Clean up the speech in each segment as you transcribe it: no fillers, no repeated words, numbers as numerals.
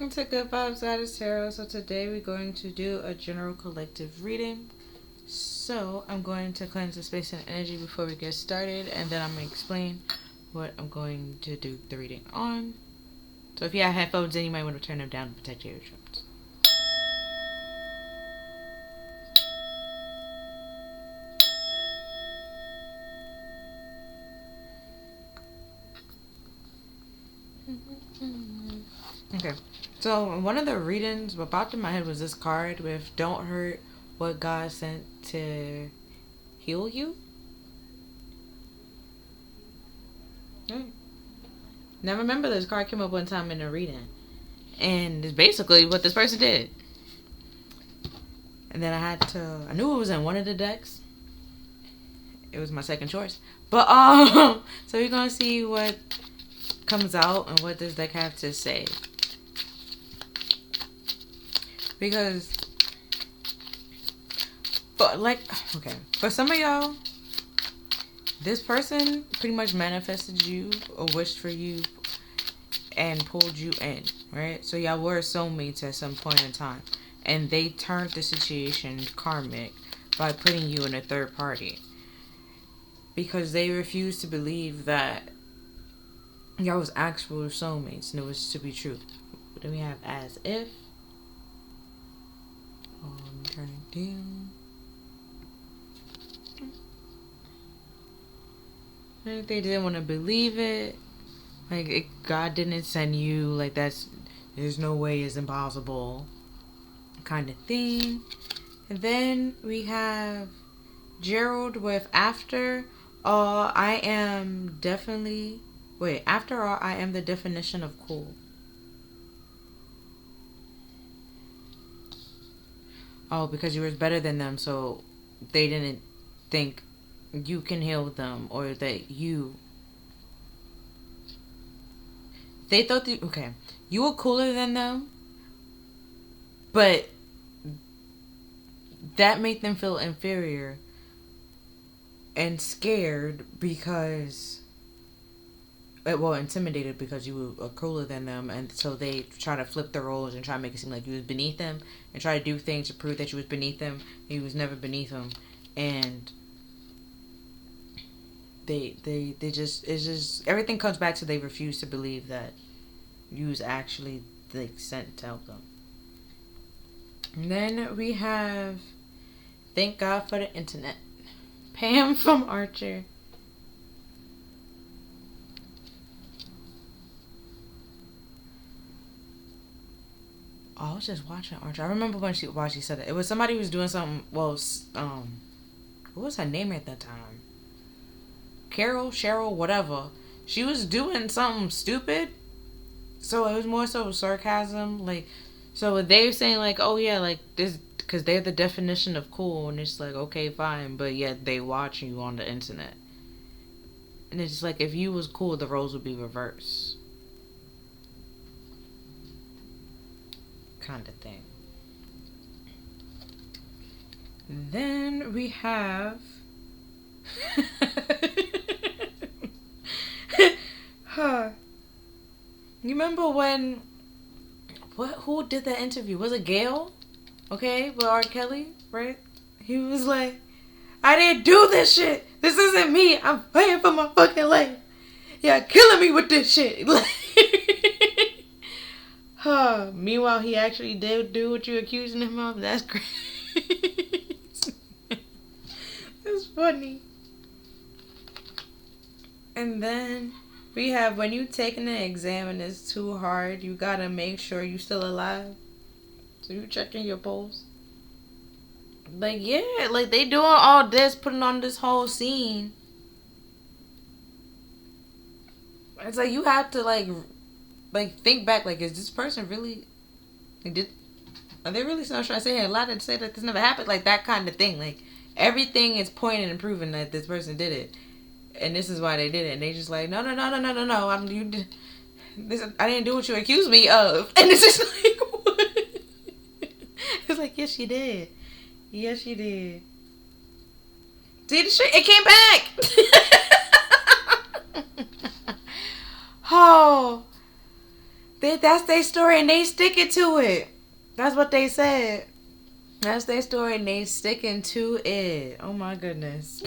welcome to Good Vibes Goddess Tarot. So today we're going to do a general collective reading. So I'm going to cleanse the space and energy before we get started, and then I'm going to explain what I'm going to do the reading on. So if you have headphones in, you might want to turn them down to protect your eardrums. Okay, so one of the readings, what popped in my head was this card with "Don't hurt what God sent to heal you." Right. Now remember, this card came up one time in a reading, and it's basically what this person did. And then I knew it was in one of the decks. It was my second choice, but so we're gonna see what comes out and what this deck have to say. Because, for some of y'all, this person pretty much manifested you or wished for you and pulled you in, right? So y'all were soulmates at some point in time, and they turned the situation karmic by putting you in a third party because they refused to believe that y'all was actual soulmates and it was to be true. Then we have as if. Turn it down. Like they didn't want to believe it. Like God didn't send you. Like there's no way, it's impossible. Kind of thing. And then we have Gerald with after all, I am definitely. Wait, after all, I am the definition of cool. Oh, because you were better than them, so they didn't think you can heal them, or that you... They thought that... Okay, you were cooler than them, but that made them feel inferior and scared because... Well, intimidated because you were cooler than them, and so they try to flip the roles and try to make it seem like you was beneath them and try to do things to prove that you was beneath them, and you was never beneath them. And they just, it's just, everything comes back to they refuse to believe that you was actually like sent to help them. And then we have thank God for the internet. Pam from Archer. Oh, I was just watching Archer. I remember why she said it. It was somebody who was doing something. Well, what was her name at that time? Cheryl, whatever. She was doing something stupid. So it was more so sarcasm. Like, so they were saying like, oh yeah, like this, because they're the definition of cool, and it's like, okay, fine, but yet they watch you on the internet. And it's just like, if you was cool, the roles would be reversed. Kind of thing. Then we have You remember when who did that interview? Was it Gail? Okay, with R. Kelly, right? He was like, I didn't do this shit. This isn't me. I'm paying for my fucking life. Yeah, killing me with this shit. Meanwhile, he actually did do what you're accusing him of. That's crazy. That's funny. And then we have when you taking an exam and it's too hard, you gotta make sure you still alive. So you checking your pulse. Like, yeah, like they doing all this, putting on this whole scene. It's like you have to like think back, like, is this person really, like, are they really trying to say a lot and say that this never happened? Like, that kind of thing. Like, everything is pointing and proving that this person did it. And this is why they did it. And they just like, no. I didn't do what you accused me of. And it's just like, what? It's like, yes, you did. Yes, you did. See the shit? It came back. Oh. They that's their story and they sticking to it. That's what they said. That's their story and they sticking to it. Oh my goodness.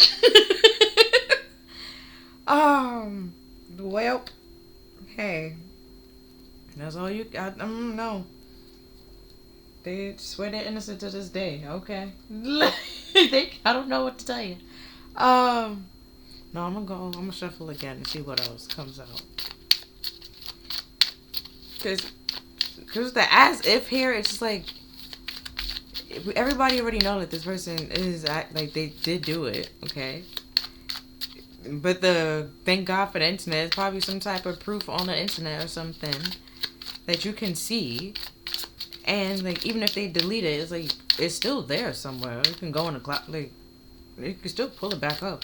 Well, hey, that's all you got. No. They swear they're innocent to this day. Okay. I don't know what to tell you. No, I'm gonna shuffle again and see what else comes out. Cause the as if here, it's just like everybody already know that this person is like they did do it, okay? But thank God for the internet. It's probably some type of proof on the internet or something that you can see. And like even if they delete it, it's like it's still there somewhere. You can go in the cloud, like you can still pull it back up.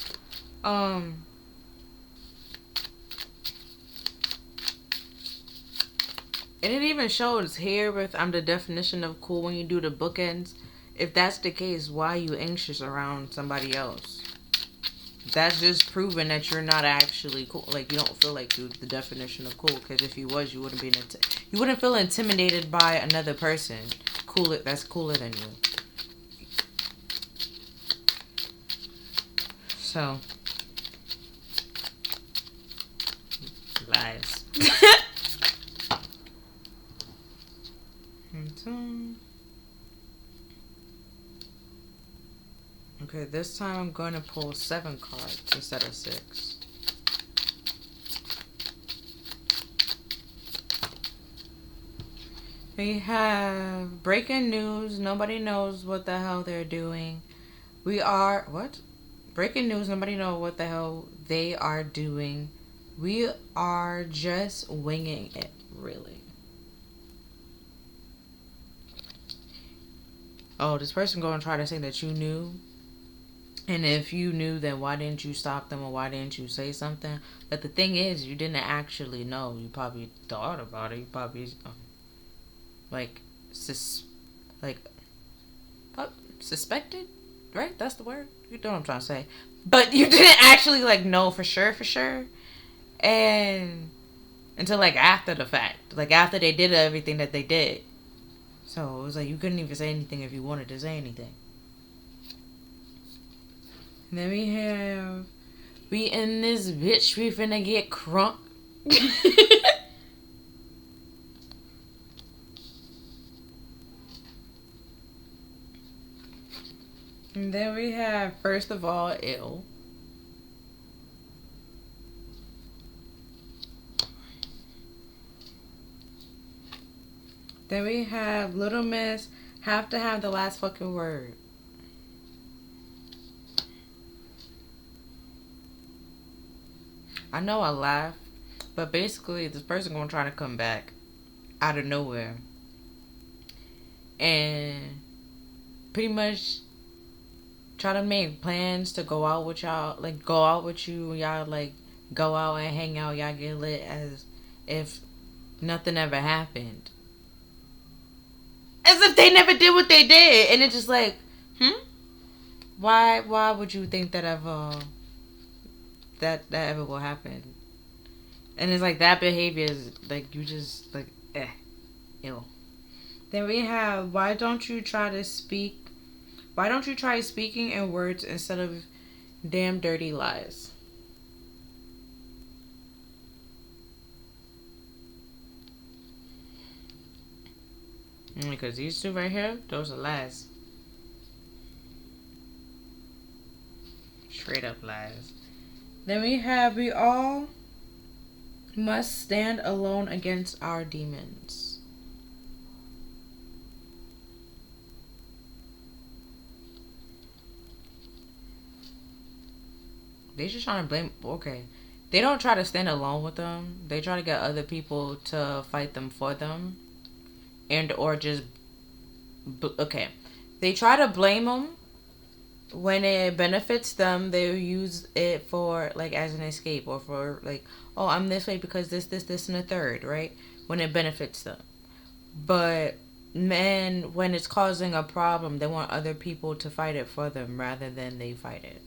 And it even shows here with the definition of cool when you do the bookends. If that's the case, why are you anxious around somebody else? That's just proving that you're not actually cool. Like you don't feel like you're the definition of cool. Because if you was, you wouldn't be. You wouldn't feel intimidated by another person. That's cooler than you. So lies. Okay, this time I'm going to pull 7 cards instead of 6. We have breaking news. Nobody knows what the hell they're doing. Breaking news. Nobody knows what the hell they are doing. We are just winging it, really. Oh, this person going to try to say that you knew. And if you knew, then why didn't you stop them or why didn't you say something? But the thing is, you didn't actually know. You probably thought about it. You probably, suspected? Right? That's the word? You know what I'm trying to say. But you didn't actually, know for sure. And until, after the fact. After they did everything that they did. So, it was you couldn't even say anything if you wanted to say anything. And then we in this bitch, we finna get crunk. And then we have, first of all, ill. Then we have Little Miss, have to have the last fucking word. I know I laugh, but basically this person gonna try to come back out of nowhere and pretty much try to make plans to go out with y'all, go out with you, y'all go out and hang out, y'all get lit as if nothing ever happened. As if they never did what they did. And it's just why would you think that ever that ever will happen? And it's that behavior is you just ew. Then we have, why don't you try speaking in words instead of damn dirty lies? Because these two right here, those are lies. Straight up lies. Then we all must stand alone against our demons. They just trying to blame. Okay. They don't try to stand alone with them. They try to get other people to fight them for them. And or just. Okay. They try to blame them. When it benefits them, they use it for, as an escape. Or for, oh, I'm this way because this, and the third, right? When it benefits them. But, man, when it's causing a problem, they want other people to fight it for them rather than they fight it.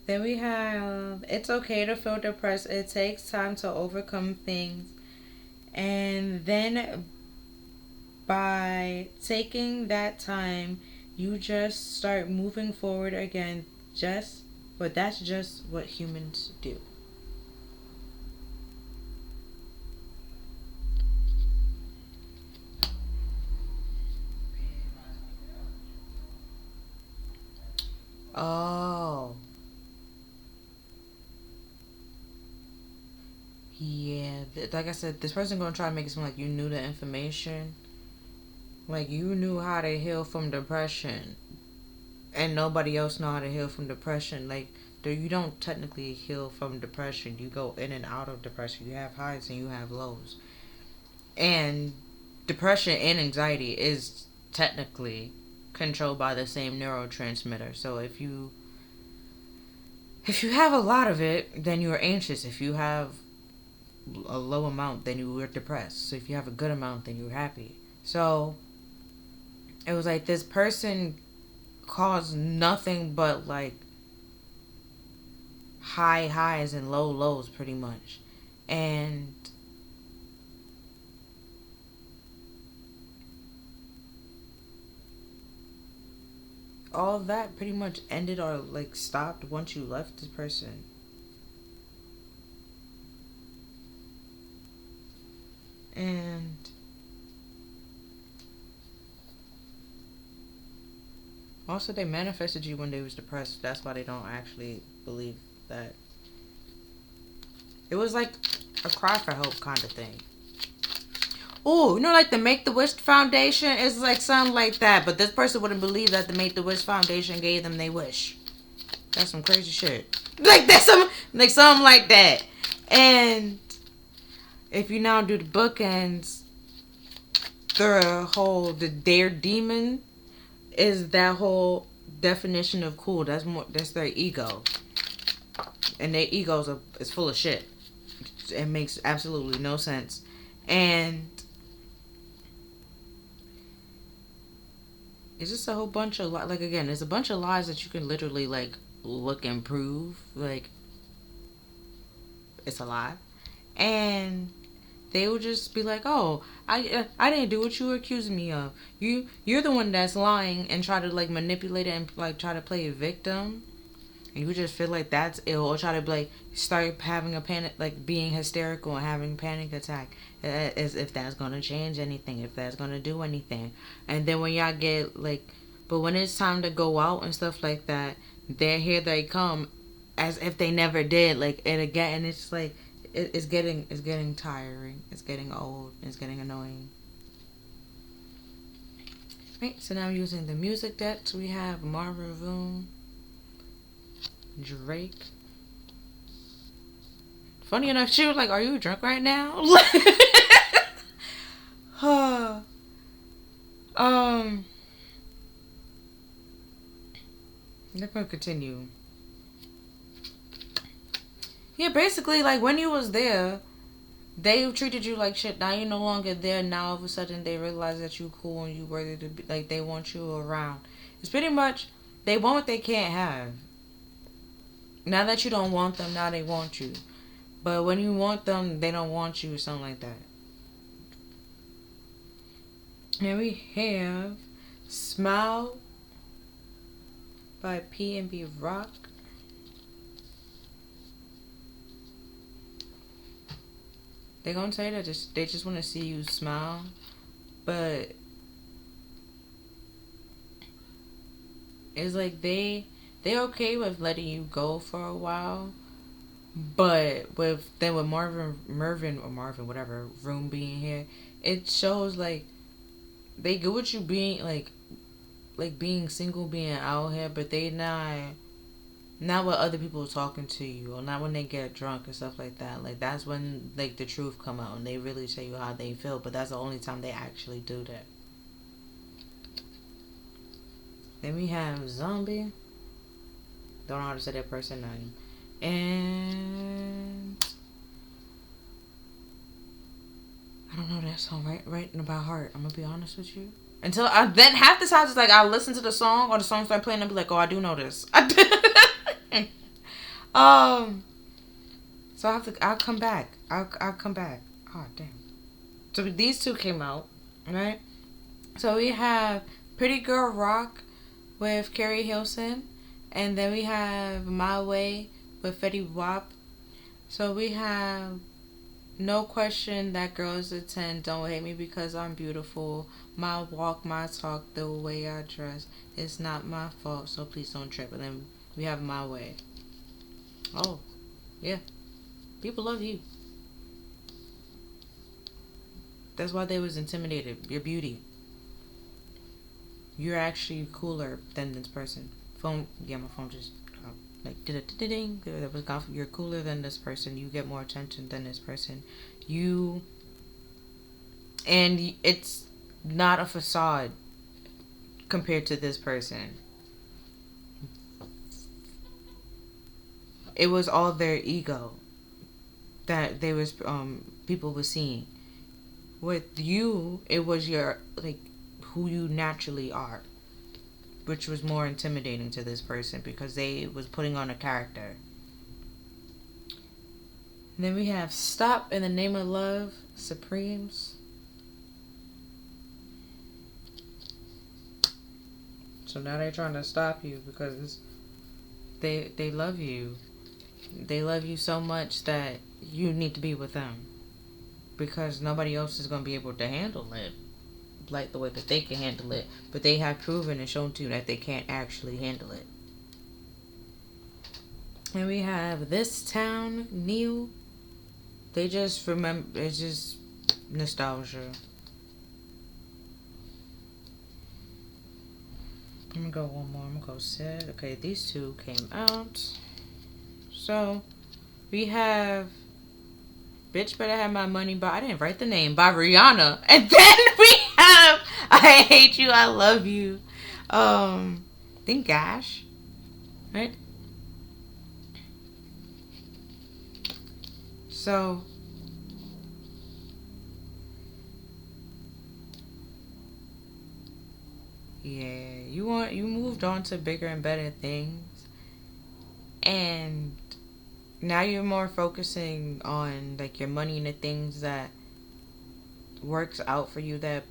Then we have, it's okay to feel depressed. It takes time to overcome things. And then by taking that time, you just start moving forward again. But that's just what humans do. Oh. Yeah, like I said, this person gonna try to make it seem like you knew the information, like you knew how to heal from depression, and nobody else know how to heal from depression. Like, you don't technically heal from depression. You go in and out of depression. You have highs and you have lows, and depression and anxiety is technically controlled by the same neurotransmitter. So if you have a lot of it, then you're anxious. If you have a low amount, then you were depressed. So if you have a good amount, then you're happy. So it was like this person caused nothing but like high highs and low lows pretty much. And all that pretty much ended or like stopped once you left this person. And also they manifested you when they was depressed. That's why they don't actually believe that. It was like a cry for help kind of thing. Oh, like the Make-the-Wish Foundation is like something like that. But this person wouldn't believe that the Make-the-Wish Foundation gave them their wish. That's some crazy shit. Like that's something like that. And if you now do the bookends, the their demon is that whole definition of cool. That's their ego. And their egos is full of shit. It makes absolutely no sense. And it's just a whole bunch of like again, there's a bunch of lies that you can literally like look and prove like it's a lie. And they would just be like, "Oh, I didn't do what you were accusing me of. You're the one that's lying and try to like manipulate it and like try to play a victim." And you just feel like that's ill, or try to like start having a panic, like being hysterical and having panic attack, as if that's gonna change anything, if that's gonna do anything. And then when y'all get like, but when it's time to go out and stuff like that, here they come, as if they never did. Like, and again, it's like it's getting tiring, it's getting old, it's getting annoying. Right, so now using the music decks, we have Marvin Boone, Drake. Funny enough, she was like, "Are you drunk right now?" Let me continue. Yeah, basically, like when you was there, they treated you like shit. Now you're no longer there. Now all of a sudden they realize that you cool and you worthy to be, like they want you around. It's pretty much they want what they can't have. Now that you don't want them, now they want you. But when you want them, they don't want you, or something like that. And we have Smile by P&B Rock. They're gonna tell you that they just want to see you smile, but it's like they're okay with letting you go for a while, but with Mervin, whatever, Room being here, it shows like they good with you being like being single, being out here, but they not when other people are talking to you, or not when they get drunk and stuff like that. Like that's when like the truth come out and they really tell you how they feel. But that's the only time they actually do that. Then we have Zombie. Don't know how to say that person name. And I don't know that song right about heart. I'm gonna be honest with you. Then half the time it's like I listen to the song or the song start playing and be like, oh, I do know this. So I'll come back. I'll come back. Oh damn. So these two came out, right? So we have Pretty Girl Rock with Carrie Hilson, and then we have My Way with Fetty Wap. So we have No Question, That Girl is a 10, Don't Hate Me Because I'm Beautiful, My Walk, My Talk, The Way I Dress, It's Not My Fault, So Please Don't Trip. And then we have My Way. Oh, yeah. People love you. That's why they was intimidated. Your beauty. You're actually cooler than this person. Phone, yeah, my phone just like did a ding. That was gone. You're cooler than this person. You get more attention than this person. And it's not a facade compared to this person. It was all their ego that they was people was seeing. With you, it was your like who you naturally are, which was more intimidating to this person because they was putting on a character. And then we have Stop in the Name of Love, Supremes. So now they're trying to stop you because they love you. They love you so much that you need to be with them. Because nobody else is going to be able to handle it like the way that they can handle it. But they have proven and shown to you that they can't actually handle it. And we have This Town, Neil. They just remember, it's just nostalgia. I'm going to go one more. I'm going to go Sid. Okay, these two came out. So, we have Bitch Better Have My Money by, I didn't write the name, by Rihanna. And then we have I Hate You, I Love You. I think Gash. Right? So yeah, you moved on to bigger and better things. And now you're more focusing on like your money and the things that works out for you that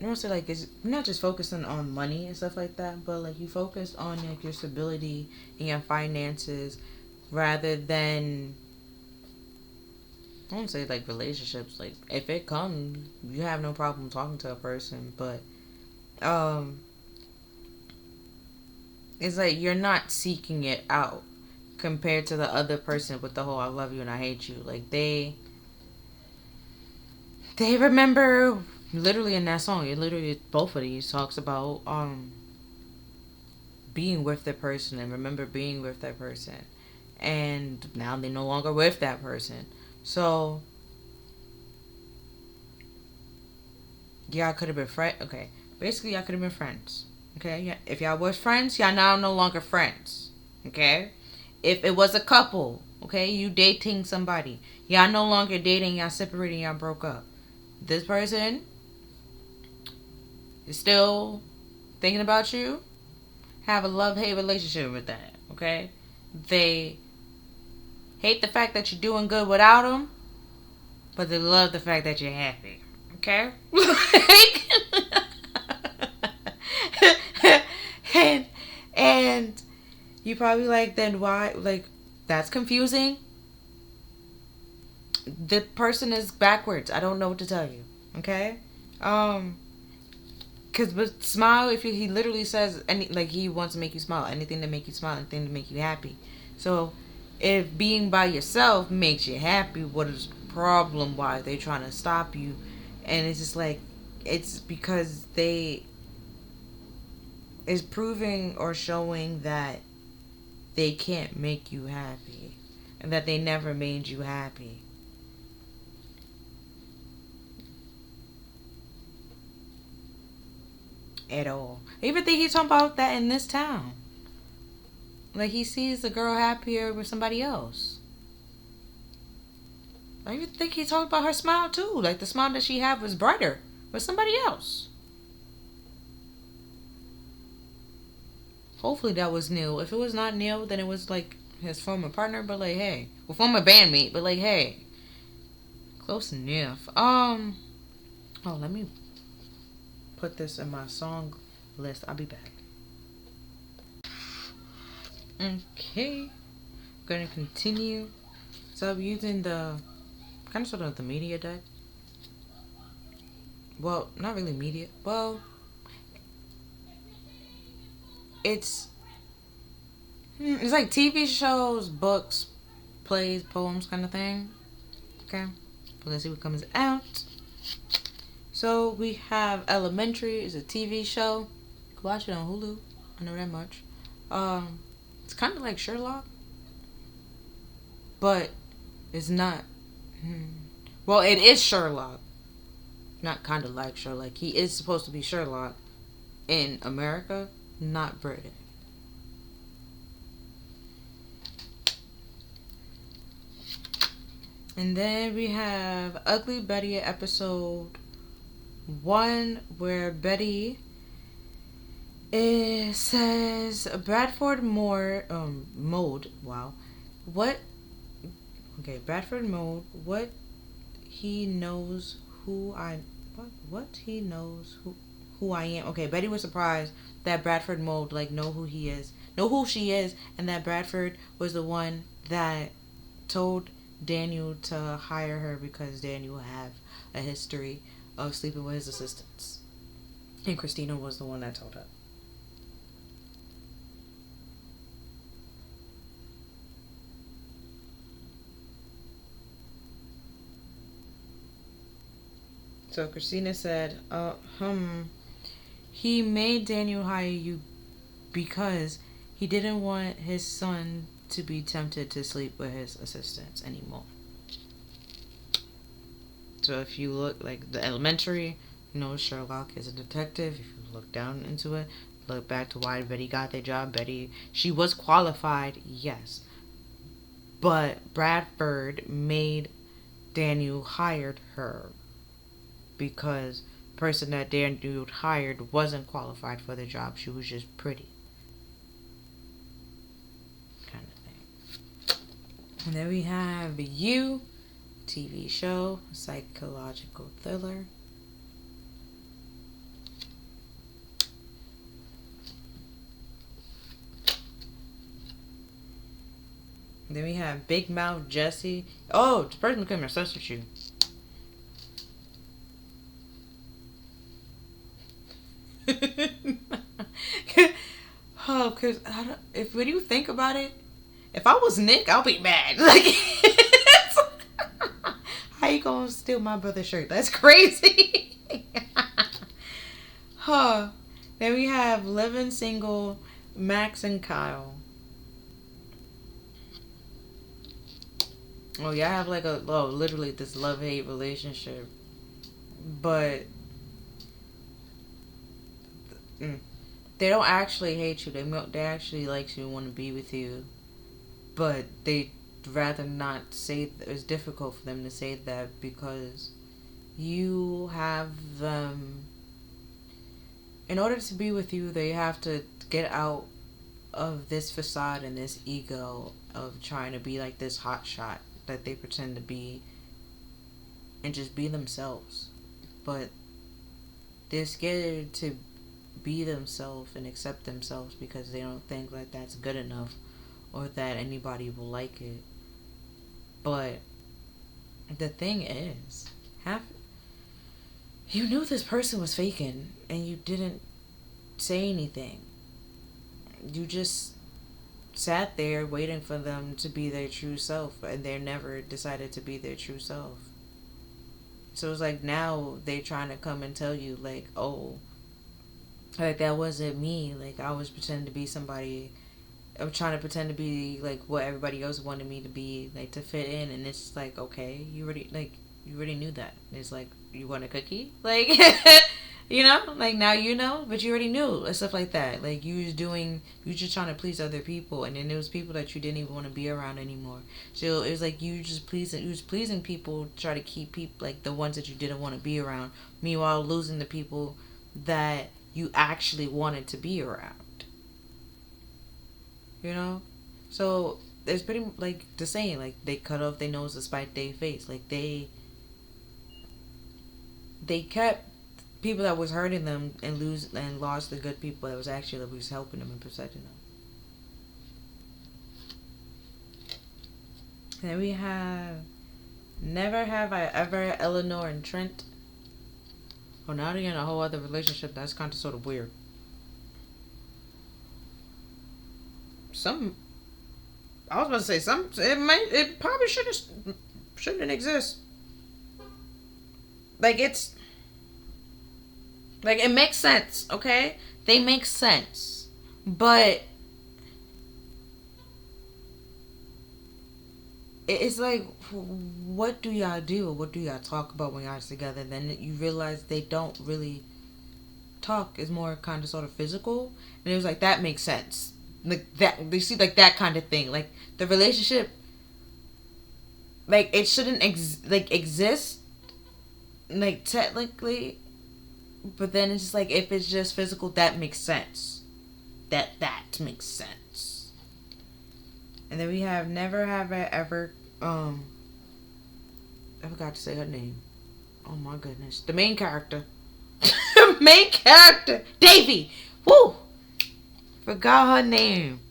mostly like is not just focusing on money and stuff like that, but like you focus on like your stability and your finances rather than, I won't say like relationships. Like if it comes, you have no problem talking to a person, but it's like you're not seeking it out compared to the other person with the whole I love you and I hate you. Like they remember literally in that song. It literally both of these talks about being with the person and remember being with that person, and now they're no longer with that person. So y'all could have been friends. Okay, basically y'all could have been friends. Okay, yeah. If y'all was friends, y'all now no longer friends. Okay, if it was a couple, okay, you dating somebody, y'all no longer dating, y'all separating, y'all broke up. This person is still thinking about you. Have a love-hate relationship with that, okay? They hate the fact that you're doing good without them, but they love the fact that you're happy, okay? and you probably like, then why? Like, that's confusing. The person is backwards. I don't know what to tell you, okay? Cause with smile, if he literally says he wants to make you smile, anything to make you smile, anything to make you happy. So, if being by yourself makes you happy, what is the problem? Why they trying to stop you? And it's just like, it's because they is proving or showing that they can't make you happy, and that they never made you happy. At all. I even think he's talking about that in This Town. Like he sees the girl happier with somebody else. I even think he talked about her smile too. Like the smile that she had was brighter with somebody else. Hopefully that was Neil. If it was not Neil, then it was like his former partner, but like, hey, well, former bandmate, but like, hey, close enough. Oh, let me put this in my song list. I'll be back. Okay, gonna continue. So I'm using the kind of sort of the media deck. Well, not really media. Well, it's it's like TV shows, books, plays, poems, kind of thing. Okay, so let's see what comes out. So we have Elementary. It's a TV show. You can watch it on Hulu. I know that much. It's kind of like Sherlock, but it's not. Well, it is Sherlock. Not kind of like Sherlock. He is supposed to be Sherlock in America, not Britain. And then we have Ugly Betty episode 1, where Betty says Bradford Mode. Wow. What? Okay, Bradford Mode. What he knows who I. What he knows who I am. Okay, Betty was surprised that Bradford Mode know who he is, know who she is, and that Bradford was the one that told Daniel to hire her because Daniel have a history of sleeping with his assistants, and Christina was the one that told her. So Christina said, he made Daniel hire you because he didn't want his son to be tempted to sleep with his assistants anymore. So if you look like the Elementary, Sherlock is a detective. If you look down into it, look back to why Betty got their job. She was qualified, yes. But Bradford made Daniel hired her because the person that Daniel hired wasn't qualified for the job. She was just pretty. Kind of thing. And then we have You, TV show, psychological thriller. Then we have Big Mouth Jesse. Oh, the person became obsessed with you. Oh, because if when you think about it, if I was Nick, I'll be mad. Like, how you gonna steal my brother's shirt? That's crazy. Huh. Then we have Living Single, Max and Kyle. Oh, y'all have literally this love-hate relationship. But they don't actually hate you. They actually like you and want to be with you. But they rather not say it's difficult for them to say that because you have them. In order to be with you, they have to get out of this facade and this ego of trying to be like this hot shot that they pretend to be and just be themselves. But they're scared to be themselves and accept themselves because they don't think like that's good enough or that anybody will like it. But the thing is, you knew this person was faking and you didn't say anything. You just sat there waiting for them to be their true self, and they never decided to be their true self. So it's like now they trying to come and tell you like, oh, like that wasn't me. Like I was pretending to be somebody. I'm trying to pretend to be like what everybody else wanted me to be, like to fit in, and it's like, okay, you already knew that. It's like, you want a cookie, like. Like now but you already knew and stuff like that. Like you just trying to please other people, and then there was people that you didn't even want to be around anymore. So it was like you was pleasing people to try to keep people like the ones that you didn't want to be around. Meanwhile, losing the people that you actually wanted to be around. So it's pretty like the saying, like they cut off their nose to spite their face. Like they kept people that was hurting them and lost the good people that was actually that was helping them and protecting them. And then we have Never Have I Ever, Eleanor and Trent. Oh, now they're in a whole other relationship. That's kind of sort of weird. I was about to say it probably shouldn't exist. Like it makes sense, okay? They make sense. But it's like, what do y'all do? What do y'all talk about when y'all together? And then you realize they don't really talk. It's more kind of sort of physical. And it was like, that makes sense. Like that, they see like that kind of thing. Like the relationship, like it shouldn't exist, like technically. But then it's just like, if it's just physical, that makes sense. That makes sense. And then we have Never Have I Ever. I forgot to say her name. Oh my goodness, the main character. Main character, Davy. Woo. Forgot her name.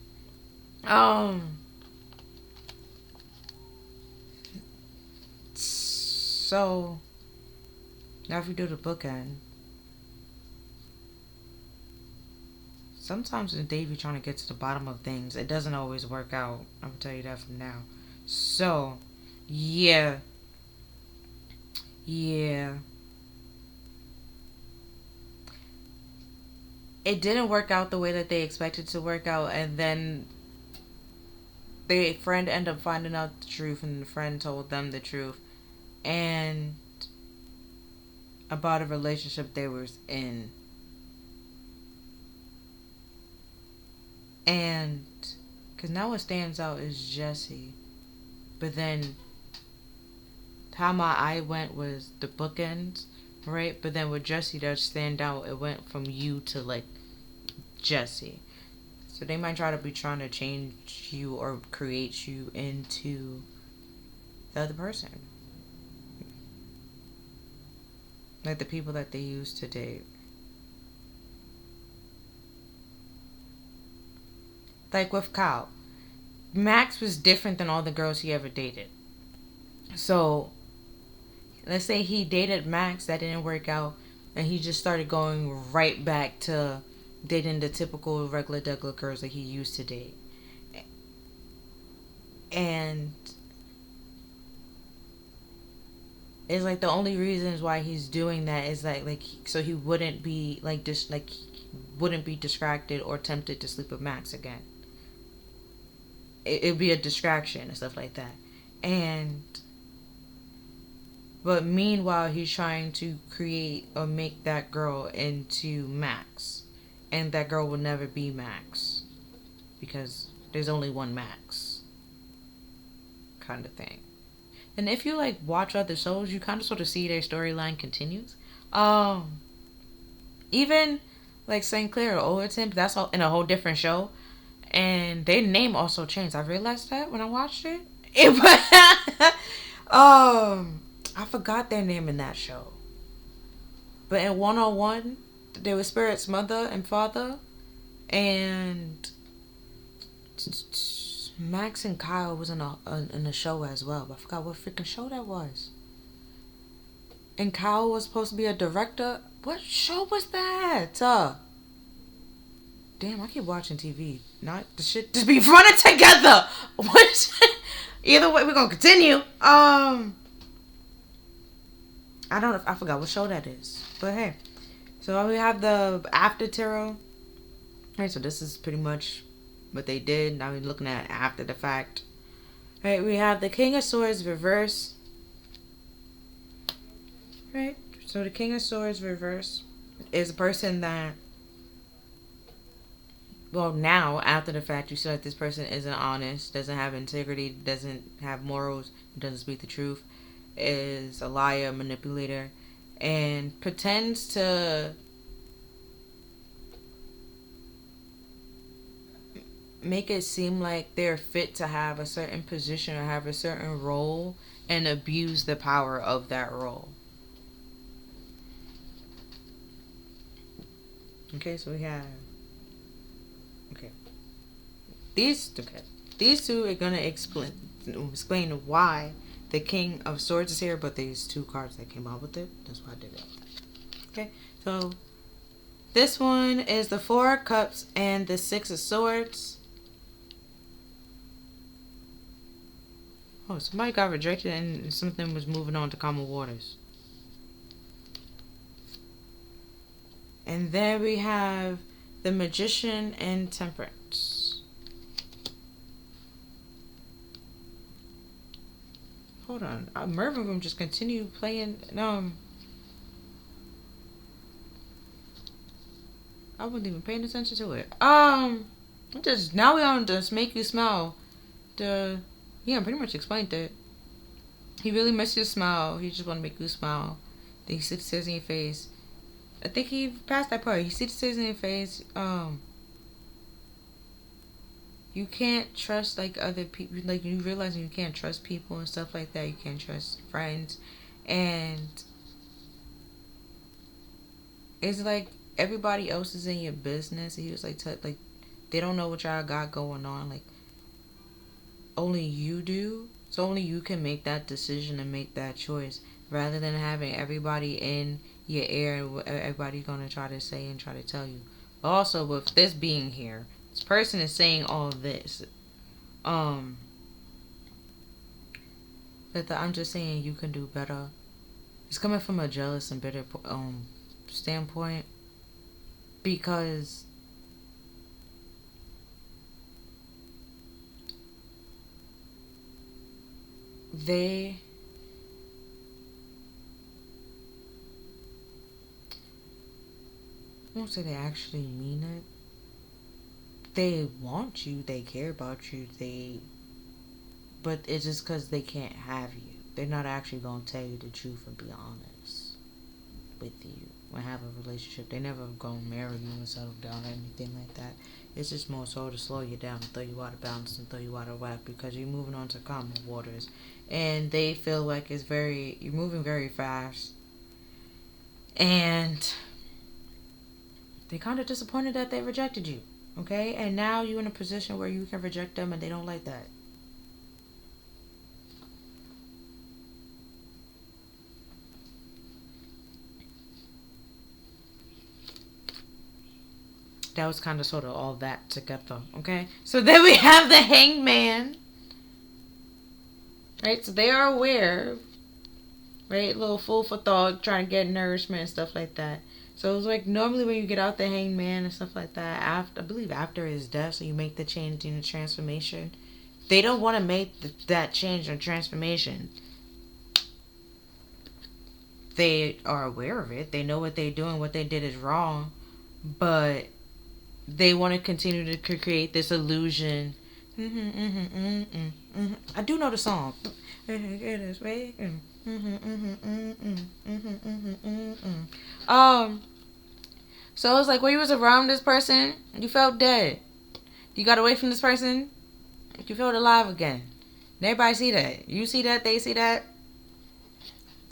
So now if we do the bookend. Sometimes when Davey trying to get to the bottom of things, it doesn't always work out. I'm gonna tell you that from now. So, yeah. It didn't work out the way that they expected to work out, and then their friend ended up finding out the truth, and the friend told them the truth, and about a relationship they were in. And because now what stands out is Jesse, but then how my eye went was the bookends, right? But then with Jesse does stand out, it went from you to like Jesse. So they might try to change you or create you into the other person, like the people that they used to date. Like with Kyle, Max was different than all the girls he ever dated. So, let's say he dated Max, that didn't work out, and he just started going right back to dating the typical regular Douglas girls that he used to date. And it's like the only reasons why he's doing that is like so he wouldn't be wouldn't be distracted or tempted to sleep with Max again. It'd be a distraction and stuff like that. But meanwhile, he's trying to create or make that girl into Max. And that girl will never be Max. Because there's only one Max. Kind of thing. And if you like watch other shows, you kind of sort of see their storyline continues. Even like St. Clair or Overton, that's all in a whole different show. And their name also changed. I realized that when I watched it. I forgot their name in that show. But in 101, they were Spirit's mother and father. And Max and Kyle was in a show as well. But I forgot what freaking show that was. And Kyle was supposed to be a director. What show was that? Damn, I keep watching TV. Not the shit just be running together. Either way, we're gonna continue. I don't know. I forgot what show that is. But hey, so we have the after tarot. Alright, so this is pretty much what they did. Now we're looking at after the fact. Alright, we have the King of Swords reverse. Right, so the King of Swords reverse is a person that, well, now after the fact, you see that this person isn't honest, doesn't have integrity, doesn't have morals, doesn't speak the truth, is a liar, manipulator, and pretends to make it seem like they're fit to have a certain position or have a certain role and abuse the power of that role. Okay, so we have okay. These two are gonna explain why the King of Swords is here, but these two cards that came out with it, that's why I did it. Okay, so this one is the Four of Cups and the Six of Swords. Oh, somebody got rejected and something was moving on to calmer waters. And then we have the Magician and Temperance. Hold on. Mervin Room just continued playing. I wasn't even paying attention to it. Just now we on Just Make You Smile. Yeah, pretty much explained it. He really makes you smile. He just want to make you smile. Then he sits in your face. I think he passed that part. He sits in your face. You can't trust like other people. Like you realize you can't trust people and stuff like that. You can't trust friends, and it's like everybody else is in your business. And he was like, like they don't know what y'all got going on. Like only you do. So only you can make that decision and make that choice, rather than having everybody in your ear and everybody's gonna try to say and try to tell you. But also with this being here, this person is saying all this. But I'm just saying you can do better. It's coming from a jealous and bitter standpoint, because they I won't say they actually mean it. They want you, they care about you, but it's just because they can't have you. They're not actually gonna tell you the truth and be honest with you and have a relationship. They never gonna marry you and settle down or anything like that. It's just more so to slow you down, throw you out of balance and throw you out of whack, because you're moving on to calmer waters, and they feel like you're moving very fast, and they're kind of disappointed that they rejected you. Okay, and now you're in a position where you can reject them and they don't like that. That was kind of sort of all that together. Okay, so then we have the Hangman. Right, so they are aware. Right, little food for thought, trying to get nourishment and stuff like that. So it's like normally when you get out the Hangman and stuff like that, I believe after his death, so you make the change in the transformation. They don't want to make that change or transformation. They are aware of it. They know what they're doing, what they did is wrong, but they want to continue to create this illusion. I do know the song. So it's like when you was around this person, you felt dead. You got away from this person, you felt alive again. And everybody see that. You see that, they see that.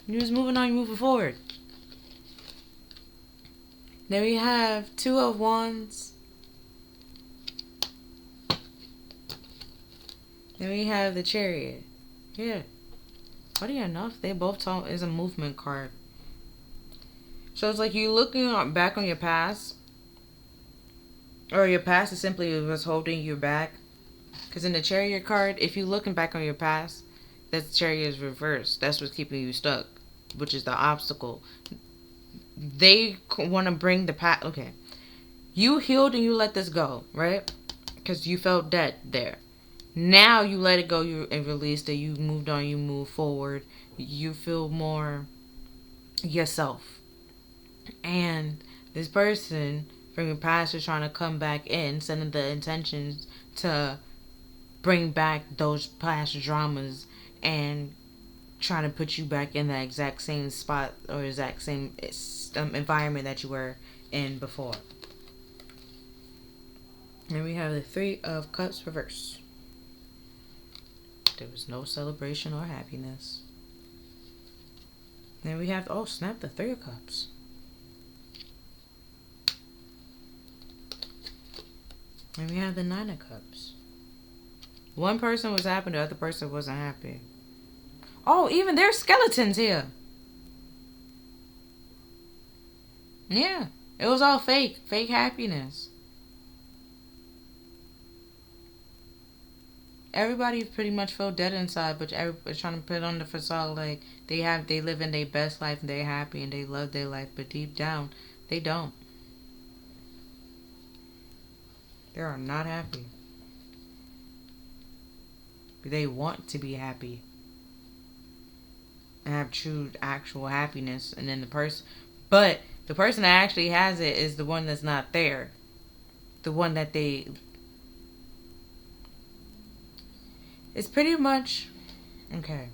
You just moving on, you moving forward. Then we have Two of Wands. Then we have the Chariot. Yeah. Funny enough, they both talk is a movement card. So it's like you looking back on your past, or your past is simply what's holding you back. Because in the Chariot card, if you're looking back on your past, that Chariot is reversed. That's what's keeping you stuck, which is the obstacle. They want to bring the past. Okay, you healed and you let this go, right? Because you felt dead there. Now you let it go, you and released it. You moved on. You move forward. You feel more yourself. And this person from your past is trying to come back in, sending the intentions to bring back those past dramas and trying to put you back in that exact same spot or exact same environment that you were in before. And we have the Three of Cups reverse. There was no celebration or happiness. Then we have, oh snap, the Three of Cups. And we have the Nine of Cups. One person was happy, the other person wasn't happy. Oh, even there's skeletons here. Yeah, it was all fake happiness. Everybody pretty much felt dead inside, but everybody's trying to put on the facade like they live in their best life and they're happy and they love their life, but deep down, they don't. They are not happy. They want to be happy and have true, actual happiness, and then the person that actually has it is the one that's not there. The one that it's pretty much, okay.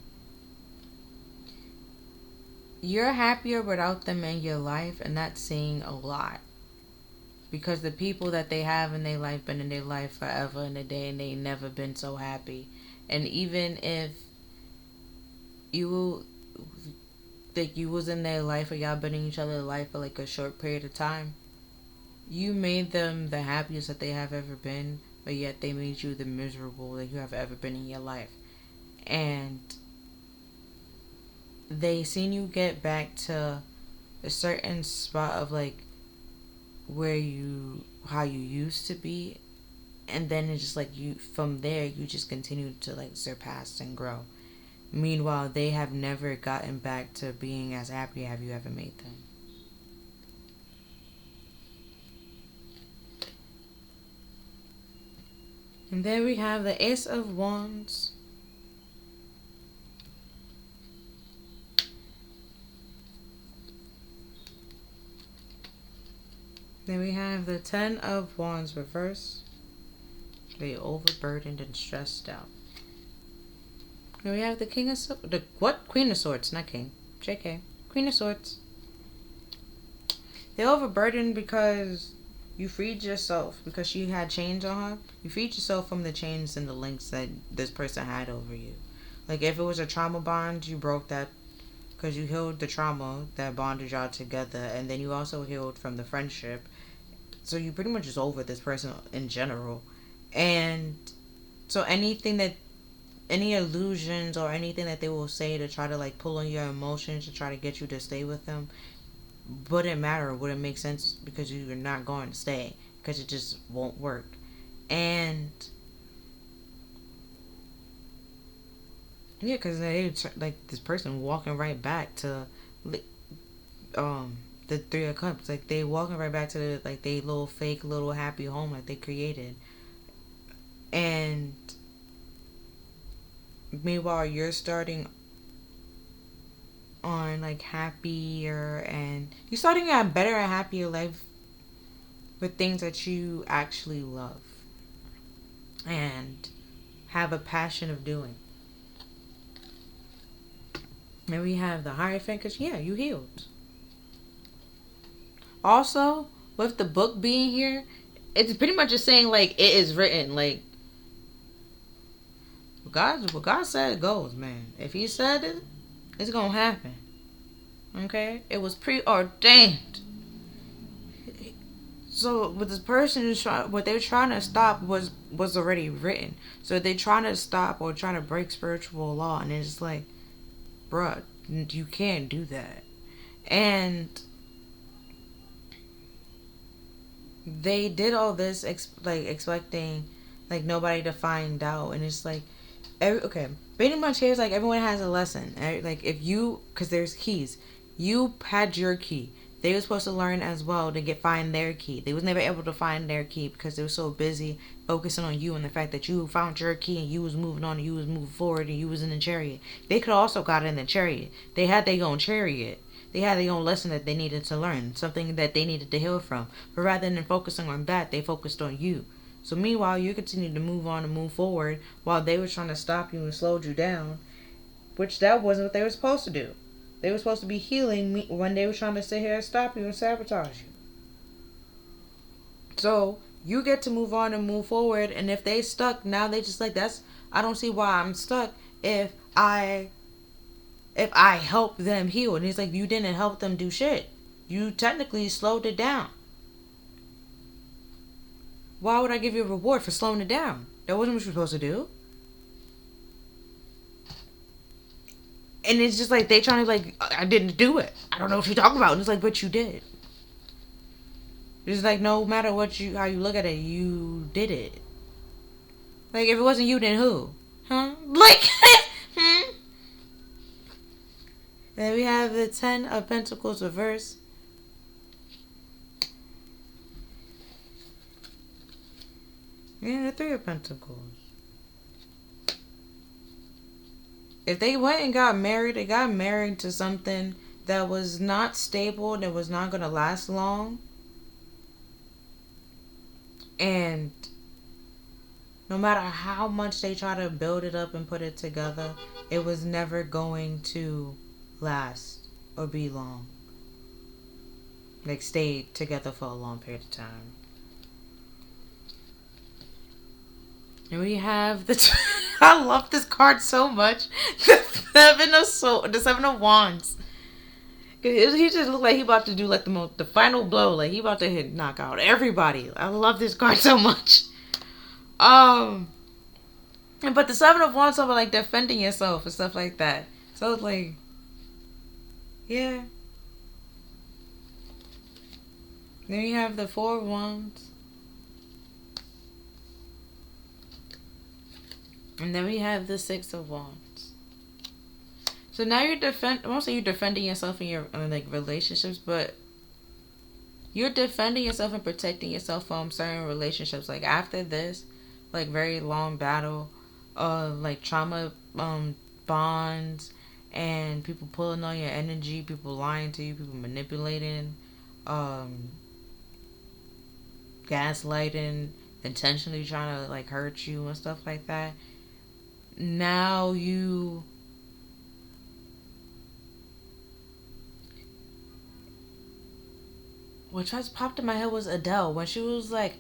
You're happier without them in your life, and that's saying a lot. Because the people that they have in their life been in their life forever and a day, and they never been so happy. And even if you was in their life, or y'all been in each other's life for like a short period of time, you made them the happiest that they have ever been, but yet they made you the miserable that you have ever been in your life. And they seen you get back to a certain spot of like how you used to be, and then it's just like from there you just continue to like surpass and grow. Meanwhile, they have never gotten back to being as happy as you ever made them. And then we have the Ace of Wands. Then we have the Ten of Wands reverse. They overburdened and stressed out. And we have the King of Swords. Queen of Swords, not King. JK. Queen of Swords. They overburdened because you freed yourself. Because she had chains on her. You freed yourself from the chains and the links that this person had over you. Like if it was a trauma bond, you broke that. Because you healed the trauma that bonded y'all together. And then you also healed from the friendship. So you pretty much is over this person in general. And so any illusions or anything that they will say to try to like pull on your emotions to try to get you to stay with them wouldn't matter, wouldn't make sense, because you're not going to stay, because it just won't work. And yeah, because they like this person walking right back to the Three of Cups, like they walking right back to they little fake little happy home that they created. And meanwhile, you're starting on like happier, and you're starting a better and happier life with things that you actually love and have a passion of doing. And we have the Hierophant, because yeah, you healed. Also, with the book being here, it's pretty much just saying like it is written. Like what God said goes, man. If He said it, it's gonna happen. Okay, it was preordained. So with this person, what they're trying to stop was already written. So they're trying to stop or trying to break spiritual law, and it's like, bruh, you can't do that. And they did all this expecting like nobody to find out, and it's like pretty much here's like everyone has a lesson. Like if you, because there's keys, you had your key. They were supposed to learn as well to find their key. They was never able to find their key because they were so busy focusing on you and the fact that you found your key and you was moving on and you was moving forward and you was in the chariot. They could also got in the chariot. They had their own chariot. They had their own lesson that they needed to learn, something that they needed to heal from. But rather than focusing on that, they focused on you. So meanwhile, you continued to move on and move forward while they were trying to stop you and slow you down, which that wasn't what they were supposed to do. They were supposed to be healing me when they were trying to sit here and stop you and sabotage you. So You get to move on and move forward. And if they stuck, now they just like, that's, I don't see why I'm stuck if I help them heal. And he's like, you didn't help them do shit. You technically slowed it down. Why would I give you a reward for slowing it down? That wasn't what you're supposed to do. And it's just like, they trying to like, I didn't do it. I don't know what you're talking about. And it's like, but you did. It's like, no matter what how you look at it, you did it. Like, if it wasn't you, then who? Huh? Like, Then we have the 10 of Pentacles reversed. And the 3 of Pentacles. If they went and got married, they got married to something that was not stable, that was not going to last long. And no matter how much they try to build it up and put it together, it was never going to last or be long. Like, stay together for a long period of time. And we have the I love this card so much. The 7 of Wands. He just looked like he about to do like the final blow. Like, he about to knock out everybody. I love this card so much. But the 7 of Wands over like defending yourself and stuff like that. So it's like, yeah. Then you have the 4 of Wands. And then we have the 6 of Wands. So now you're mostly you're defending yourself in your like relationships, but you're defending yourself and protecting yourself from certain relationships. Like, after this, like, very long battle, like trauma, bonds, and people pulling on your energy, people lying to you, people manipulating, gaslighting, intentionally trying to like hurt you and stuff like that. Now what just popped in my head was Adele when she was like,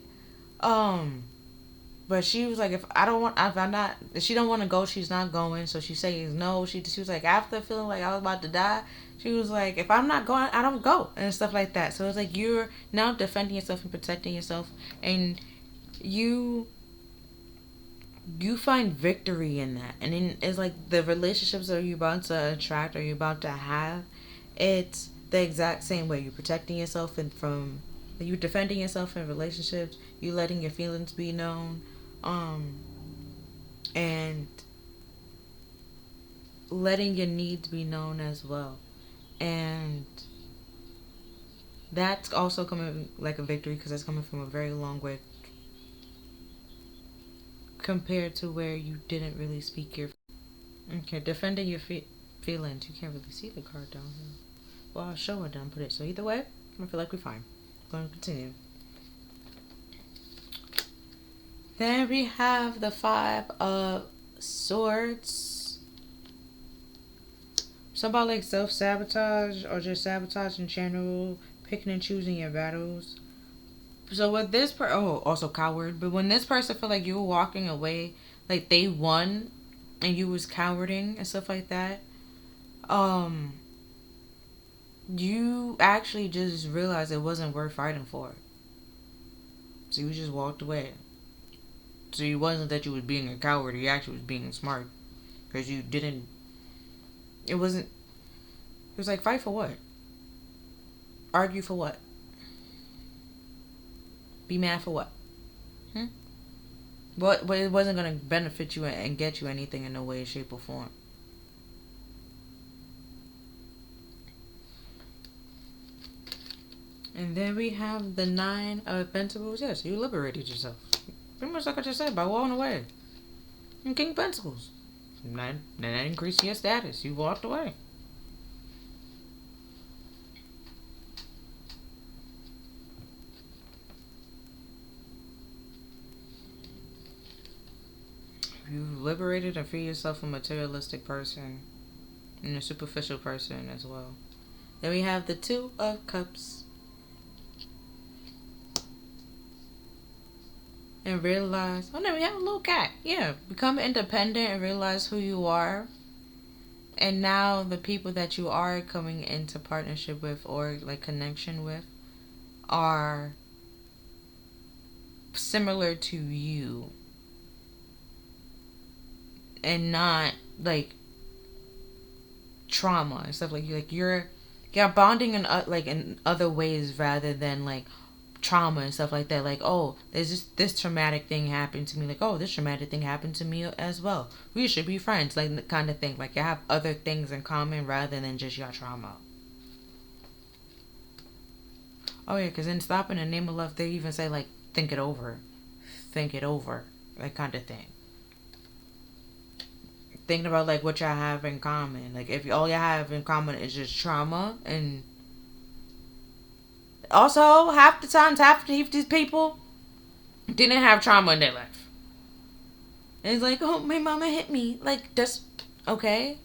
but she was like, if I'm not, if she don't want to go, she's not going. So she says no. She was like, after feeling like I was about to die, she was like, if I'm not going, I don't go, and stuff like that. So it's like, you're now defending yourself and protecting yourself, and you find victory in that. And then it's like the relationships that you're about to attract or you're about to have, it's the exact same way. You're protecting yourself and from, you're defending yourself in relationships, you letting your feelings be known, and letting your needs be known as well. And that's also coming like a victory, because that's coming from a very long way compared to where you didn't really speak your... Okay, defending your feelings. You can't really see the card down here. Well, I'll show it down, put it. So either way, I feel like we're fine. Going to continue. Then we have the 5 of Swords. Something about like self-sabotage or just sabotage in general. Picking and choosing your battles. So with this also coward. But when this person feel like you were walking away, like they won and you was cowarding and stuff like that, you actually just realized it wasn't worth fighting for. So you just walked away. So it wasn't that you was being a coward, you actually was being smart. Because you didn't... It was like, fight for what? Argue for what? Be mad for what? But it wasn't going to benefit you and get you anything in no way, shape, or form. And then we have the 9 of Pentacles. Yes, you liberated yourself. Pretty much like I just said, by walking away. And King of Pentacles. That increased your status. You walked away. You've liberated and freed yourself from a materialistic person and a superficial person as well. Then we have the 2 of Cups. and realize, oh no, we have a little cat. Yeah, become independent and realize who you are. And now the people that you are coming into partnership with or like connection with are similar to you and not like trauma and stuff like you're bonding in like in other ways rather than like trauma and stuff like that. Like, oh, there's this traumatic thing happened to me. Like, oh, this traumatic thing happened to me as well. We should be friends, like kind of thing. Like, you have other things in common rather than just your trauma. Oh yeah, because in Stop in the Name of Love, they even say like, think it over, that kind of thing. Thinking about like what y'all have in common. Like, if all y'all have in common is just trauma, and also half the times, half these people didn't have trauma in their life. And it's like, oh, my mama hit me. Like, that's okay.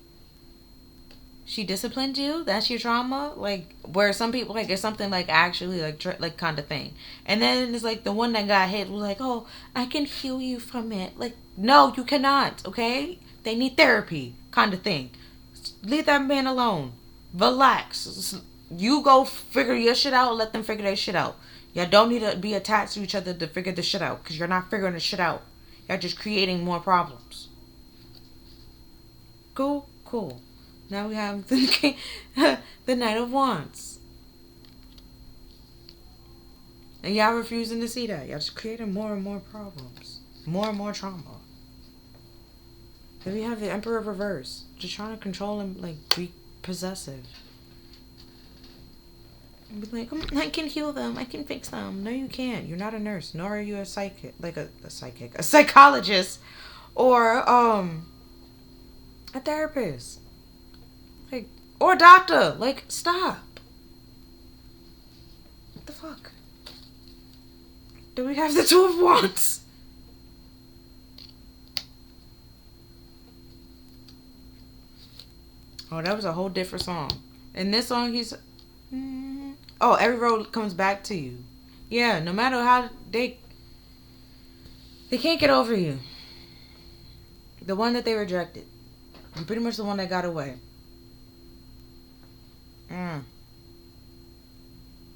She disciplined you. That's your trauma. Like, where some people like it's something like actually like kind of thing. And then it's like the one that got hit was like, oh, I can heal you from it. Like, no, you cannot. Okay, they need therapy, kind of thing. Leave that man alone. Relax. You go figure your shit out. Let them figure their shit out. Y'all don't need to be attached to each other to figure the shit out, because you're not figuring the shit out. Y'all just creating more problems. Cool. Now we have the Knight of Wands. And y'all refusing to see that. Y'all just creating more and more problems. More and more trauma. Then we have the Emperor reverse. Just trying to control him, like, be possessive. And be like, I can heal them. I can fix them. No, you can't. You're not a nurse. Nor are you a psychic. Like, a psychologist. Or, a therapist. Like, or a doctor. Like, stop. What the fuck? Do we have the Two of Wands? Oh, that was a whole different song. In this song, he's... Oh, every road comes back to you. Yeah, no matter how they can't get over you. The one that they rejected. And pretty much the one that got away.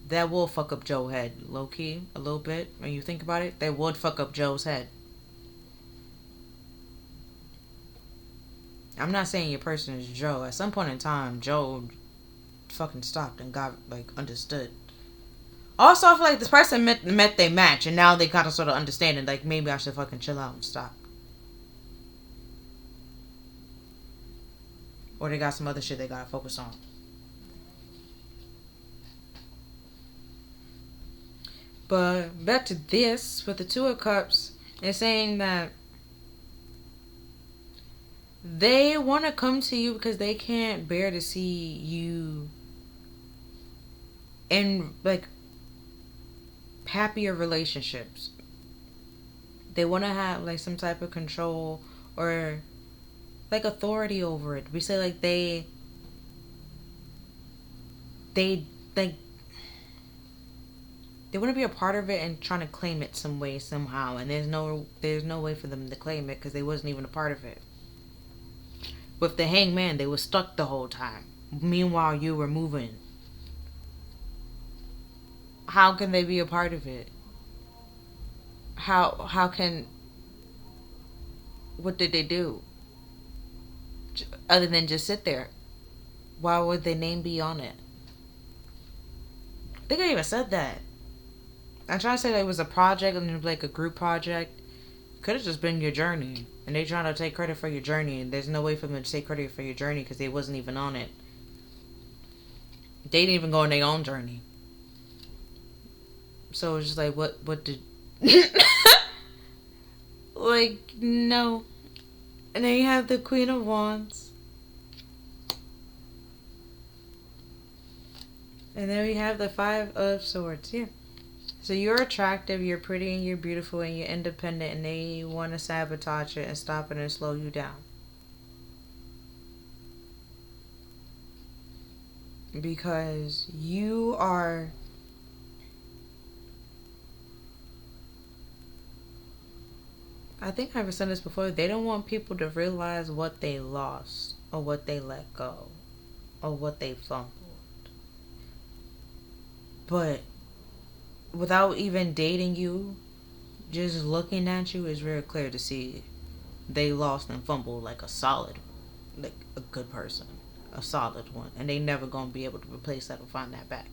That will fuck up Joe's head, low key, a little bit. When you think about it, that would fuck up Joe's head. I'm not saying your person is Joe. At some point in time, Joe fucking stopped and got like understood. Also, I feel like this person met they match, and now they kind of sort of understand it. Like, maybe I should fucking chill out and stop. Or they got some other shit they gotta focus on. But back to this, with the Two of Cups, it's saying that they want to come to you because they can't bear to see you in, like, happier relationships. They want to have, like, some type of control or, like, authority over it. We say, like, they like, they want to be a part of it and trying to claim it some way, somehow. And there's no way for them to claim it because they wasn't even a part of it. With the Hangman, they were stuck the whole time. Meanwhile, you were moving. How can they be a part of it? How can... What did they do? Other than just sit there. Why would their name be on it? I think I even said that. I'm trying to say that it was a project, and like a group project. Could have just been your journey. And they trying to take credit for your journey. And there's no way for them to take credit for your journey because they wasn't even on it. They didn't even go on their own journey. So it's just like, what did... Like, no. And then you have the Queen of Wands. And then we have the Five of Swords. Yeah. So you're attractive, you're pretty, and you're beautiful, and you're independent, and they want to sabotage it and stop it and slow you down. Because you are I think I've said this before. They don't want people to realize what they lost or what they let go or what they fumbled. But without even dating you, just looking at you is very clear to see they lost and fumbled like a solid, like a good person, a solid one, and they never gonna be able to replace that or find that back.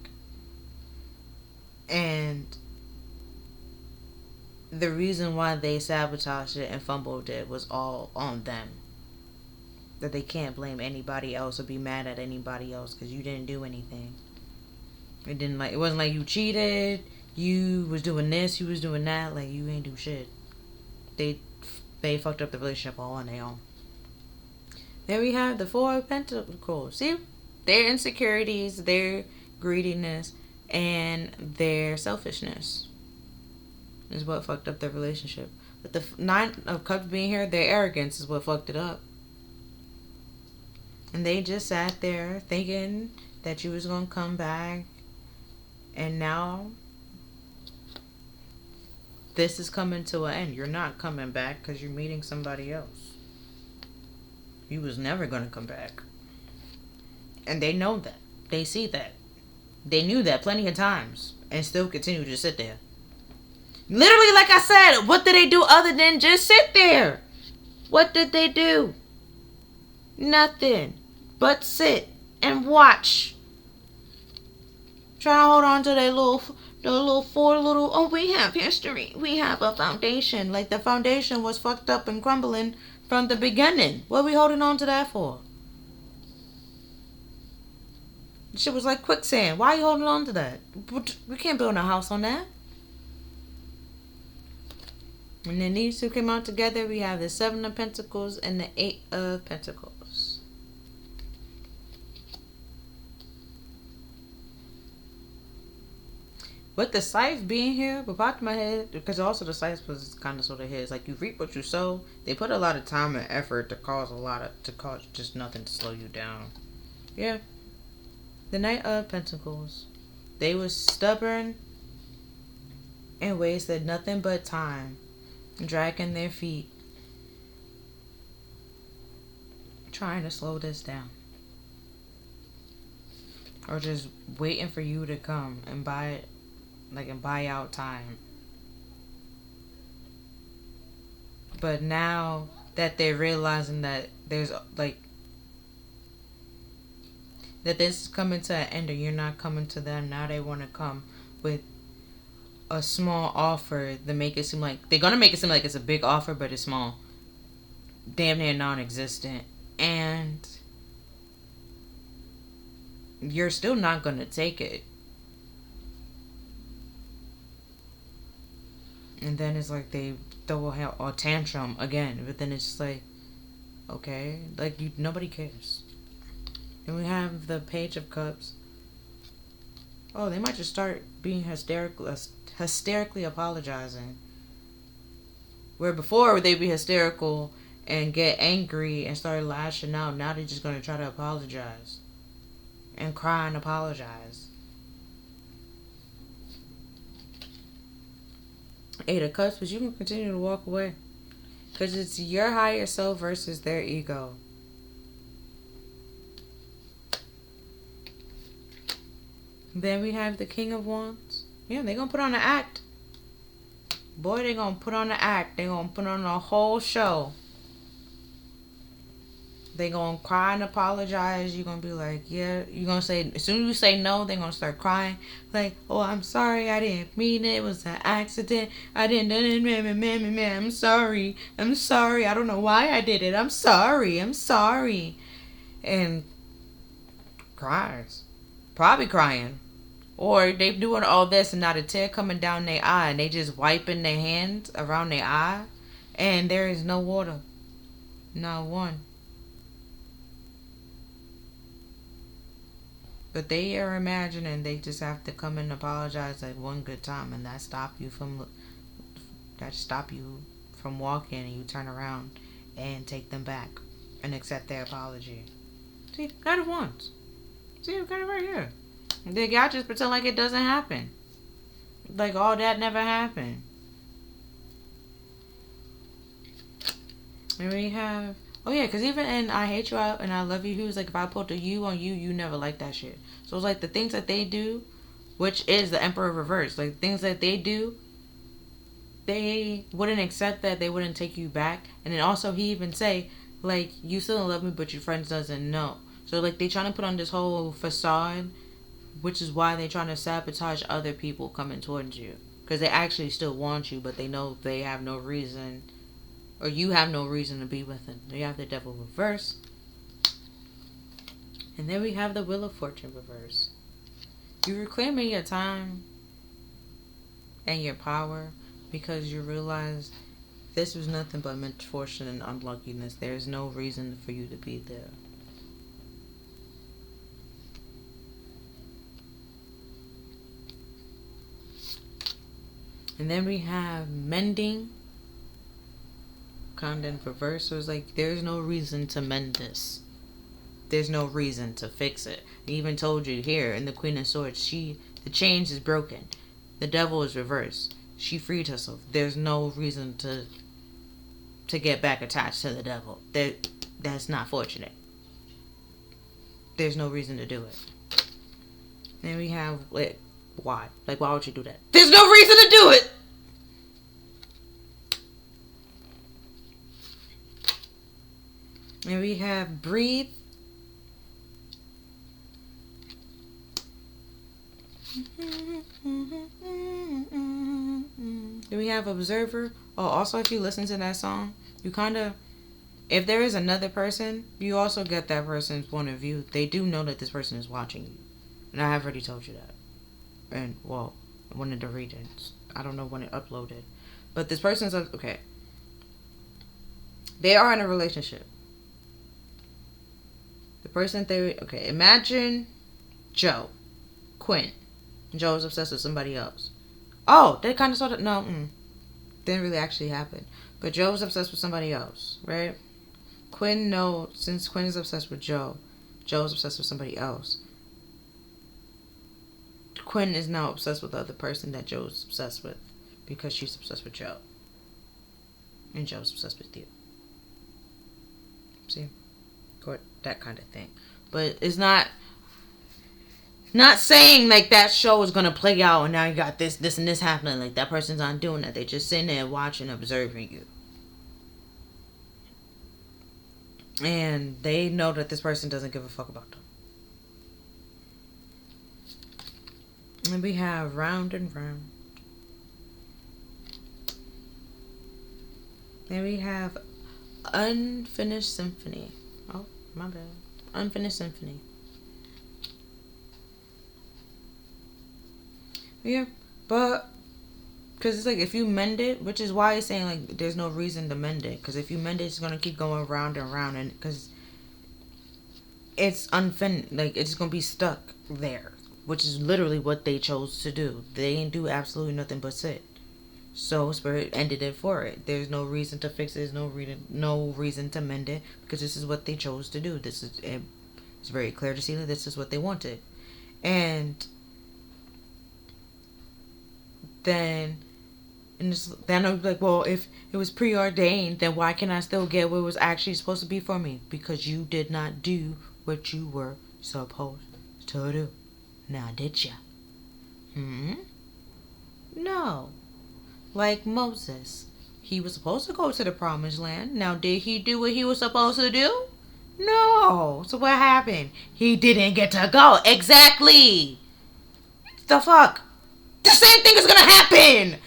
And the reason why they sabotaged it and fumbled it was all on them. That they can't blame anybody else or be mad at anybody else because you didn't do anything. It wasn't like you cheated, you was doing this, you was doing that, like you ain't do shit. They fucked up the relationship all on their own. Then we have the Four of Pentacles. See? Their insecurities, their greediness, and their selfishness is what fucked up their relationship. But the Nine of Cups being here, their arrogance is what fucked it up. And they just sat there thinking that you was going to come back. And now this is coming to an end. You're not coming back because you're meeting somebody else. You was never going to come back. And they know that. They see that. They knew that plenty of times. And still continue to sit there. Literally, like I said, what did they do other than just sit there? What did they do? Nothing. But sit and watch. Try to hold on to the little four little, oh, we have history. We have a foundation. Like the foundation was fucked up and crumbling from the beginning. What are we holding on to that for? Shit was like quicksand. Why are you holding on to that? We can't build a house on that. And then these two came out together. We have the Seven of Pentacles and the Eight of Pentacles. With the scythe being here, but popped in my head, because also the scythe was kind of sort of his. Like, you reap what you sow. They put a lot of time and effort to cause just nothing to slow you down. Yeah. The Knight of Pentacles. They was stubborn and wasted nothing but time, dragging their feet, trying to slow this down. Or just waiting for you to come and buy out time. But now that they're realizing that there's that this is coming to an end, or you're not coming to them, now they want to come with a small offer to make it seem like they're gonna make it seem like it's a big offer, but it's small, damn near non-existent, and you're still not gonna take it. And then it's like they throw a tantrum again, but then it's just like, okay, like nobody cares. Then we have the Page of Cups. Oh, they might just start being hysterically apologizing. Where before they'd be hysterical and get angry and start lashing out. Now they're just gonna try to apologize and cry and apologize. Eight of Cups, but you can continue to walk away. Because it's your higher self versus their ego. Then we have the King of Wands. Yeah, they're going to put on an act. Boy, they're going to put on an act. They're going to put on a whole show. They're going to cry and apologize. You're going to be like, yeah. You're going to say, as soon as you say no, they're going to start crying. Like, oh, I'm sorry. I didn't mean it. It was an accident. I didn't. I'm sorry. I'm sorry. I don't know why I did it. I'm sorry. I'm sorry. And cries. Probably crying. Or they doing all this and not a tear coming down their eye. And they just wiping their hands around their eye. And there is no water. Not one. But they are imagining they just have to come and apologize like one good time, and that stop you from walking, and you turn around and take them back and accept their apology. See, Knight of Wands. See, we got it right here. Y'all just pretend like it doesn't happen. Like all that never happened. And we have, oh yeah, because even in I Hate You and I Love You, he was like, if I put the you on you, you never like that shit. So it's like the things that they do, which is the Emperor reverse, like things that they do, they wouldn't accept that, they wouldn't take you back. And then also he even say, like, you still love me, but your friends doesn't know. So like they trying to put on this whole facade, which is why they trying to sabotage other people coming towards you. Because they actually still want you, but they know they have no reason, or you have no reason to be with them. We have the Devil reverse. And then we have the Wheel of Fortune reverse. You're reclaiming your time and your power because you realize this was nothing but misfortune and unluckiness. There's no reason for you to be there. And then we have mending, kind of reverse. So it's like, there's no reason to mend this. There's no reason to fix it. I even told you here in the Queen of Swords, the chains is broken. The Devil is reversed. She freed herself. There's no reason to get back attached to the Devil. That's not fortunate. There's no reason to do it. Then we have, like, why? Like, why would you do that? There's no reason to do it! And we have breathe. Then we have observer. Oh, also if you listen to that song, you kind of, if there is another person, you also get that person's point of view. They do know that this person is watching you. And I have already told you that. And, well, one of the readings. I don't know when it uploaded. But this person's, okay. They are in a relationship. The person okay, imagine Joe. Quinn. Joe is obsessed with somebody else. Oh, they kind of sort of, no, didn't really actually happen. But Joe was obsessed with somebody else, right? Since Quinn is obsessed with Joe is obsessed with somebody else. Quinn is now obsessed with the other person that Joe's obsessed with because she's obsessed with Joe. And Joe's obsessed with you. See? That kind of thing. But it's not saying like that show is going to play out and now you got this and this happening. Like that person's not doing that. They're just sitting there watching, observing you. And they know that this person doesn't give a fuck about them. And we have round and round. Then we have unfinished symphony. Oh, my bad. Unfinished symphony. Yeah, but because it's like if you mend it, which is why it's saying like there's no reason to mend it. Because if you mend it, it's gonna keep going round and round, and because it's unfinished, like it's gonna be stuck there. Which is literally what they chose to do. They didn't do absolutely nothing but sit. So Spirit ended it for it. There's no reason to fix it. There's no reason to mend it because this is what they chose to do. It's very clear to see that this is what they wanted. And then I'm like, well, if it was preordained, then why can I still get what was actually supposed to be for me? Because you did not do what you were supposed to do. Now, did ya? No. Like Moses. He was supposed to go to the promised land. Now, did he do what he was supposed to do? No. So what happened? He didn't get to go. Exactly. The fuck? The same thing is gonna happen.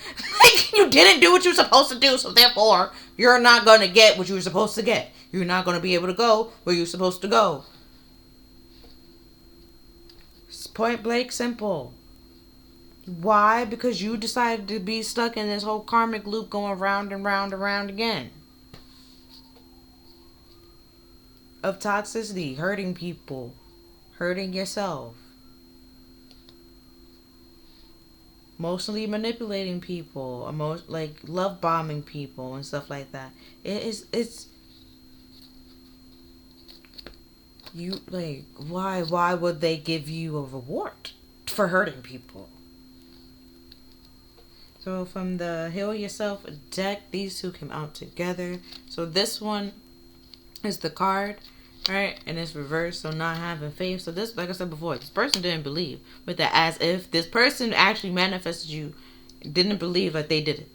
Like, you didn't do what you were supposed to do, so therefore, you're not gonna get what you were supposed to get. You're not gonna be able to go where you're supposed to go. Point blank simple. Why? Because you decided to be stuck in this whole karmic loop going round and round and round again. Of toxicity, hurting people, hurting yourself. Emotionally manipulating people, like love bombing people and stuff like that. It's you, like, why would they give you a reward for hurting people? So from the Heal Yourself deck, these two came out together. So this one is the card, right? And it's reversed, so not having faith. So this, like I said before, this person didn't believe. But the as if this person actually manifested you, didn't believe that they did it.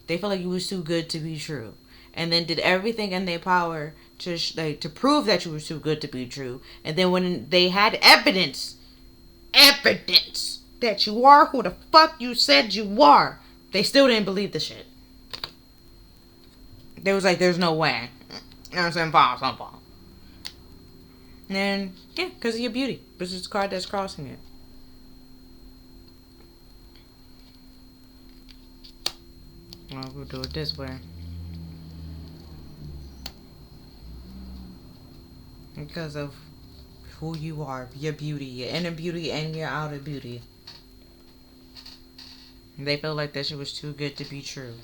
They felt like you was too good to be true. And then did everything in their power to prove that you were too good to be true. And then when they had evidence that you are who the fuck you said you are, they still didn't believe the shit. They was like, there's no way. You know what I'm saying? Impossible. And yeah, because of your beauty. This is the card that's crossing it. Well, we'll do it this way. Because of who you are, your beauty, your inner beauty and your outer beauty. They felt like that shit was too good to be true.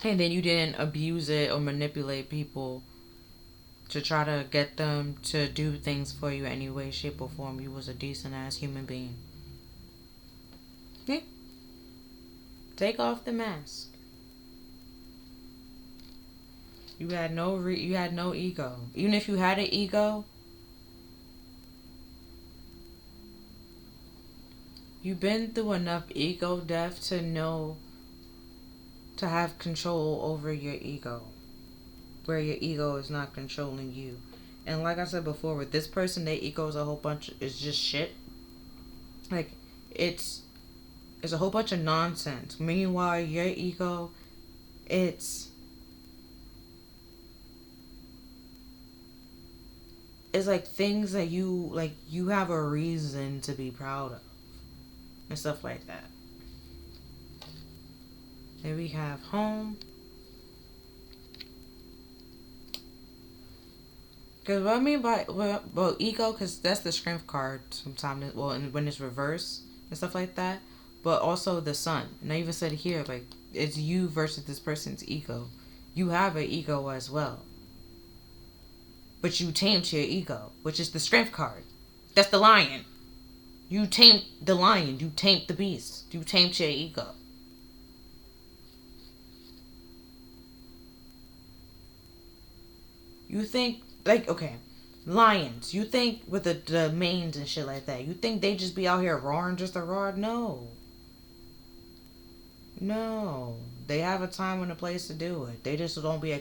And then you didn't abuse it or manipulate people to try to get them to do things for you any way, shape, or form. You was a decent ass human being. Yeah. Take off the mask. You had no ego. Even if you had an ego, you've been through enough ego death to know to have control over your ego, where your ego is not controlling you. And like I said before, with this person, their ego is a whole bunch. It's just shit. Like it's a whole bunch of nonsense. Meanwhile, your ego, it's like things that you have a reason to be proud of and stuff like that. Then we have home. Because what I mean by ego, because that's the strength card sometimes. Well, and when it's reversed and stuff like that. But also the sun. And I even said here, like, it's you versus this person's ego. You have an ego as well. But you tamed your ego, which is the strength card. That's the lion. You tamed the lion. You tamed the beast. You tamed your ego. You think, like, okay, lions. You think with the manes and shit like that, you think they just be out here roaring just to roar? No. No. They have a time and a place to do it. They just don't be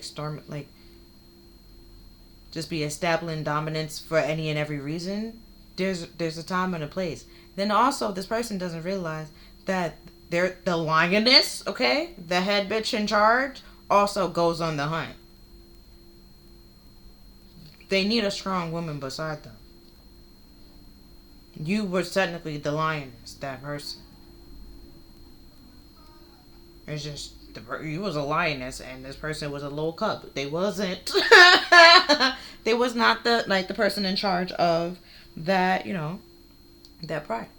just be establishing dominance for any and every reason. There's a time and a place. Then also, this person doesn't realize that they're the lioness, okay? The head bitch in charge also goes on the hunt. They need a strong woman beside them. You were technically the lioness, that person. It's just you was a lioness and this person was a little cub. They wasn't. They was not the person in charge of that, that pride.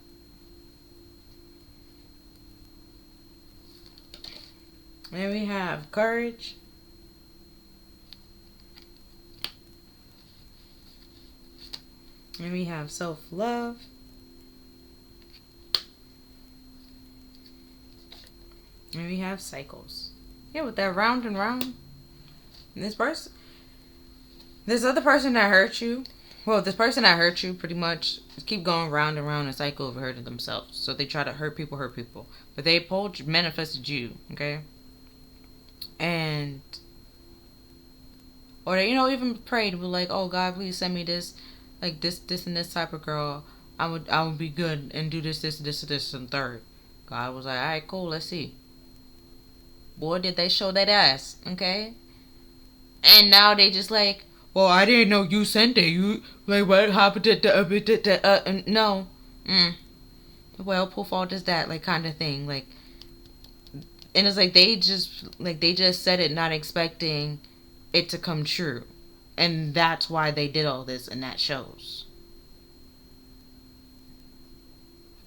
And we have courage. And we have self-love. And we have cycles. Yeah, with that round and round. And this other person that hurt you. Well, this person that hurt you pretty much keep going round and round in a cycle of hurting themselves. So they try to hurt people. But they manifested you, okay? And or they, even prayed to be like, oh God, please send me this, like this and this type of girl. I would be good and do this and third. God was like, alright, cool, let's see. Boy, did they show that ass, okay? And now they just like, well, I didn't know you sent it. You, like, what happened no. Well, who fault is that? Like, kind of thing. Like, and it's like they just said it not expecting it to come true. And that's why they did all this, and that shows.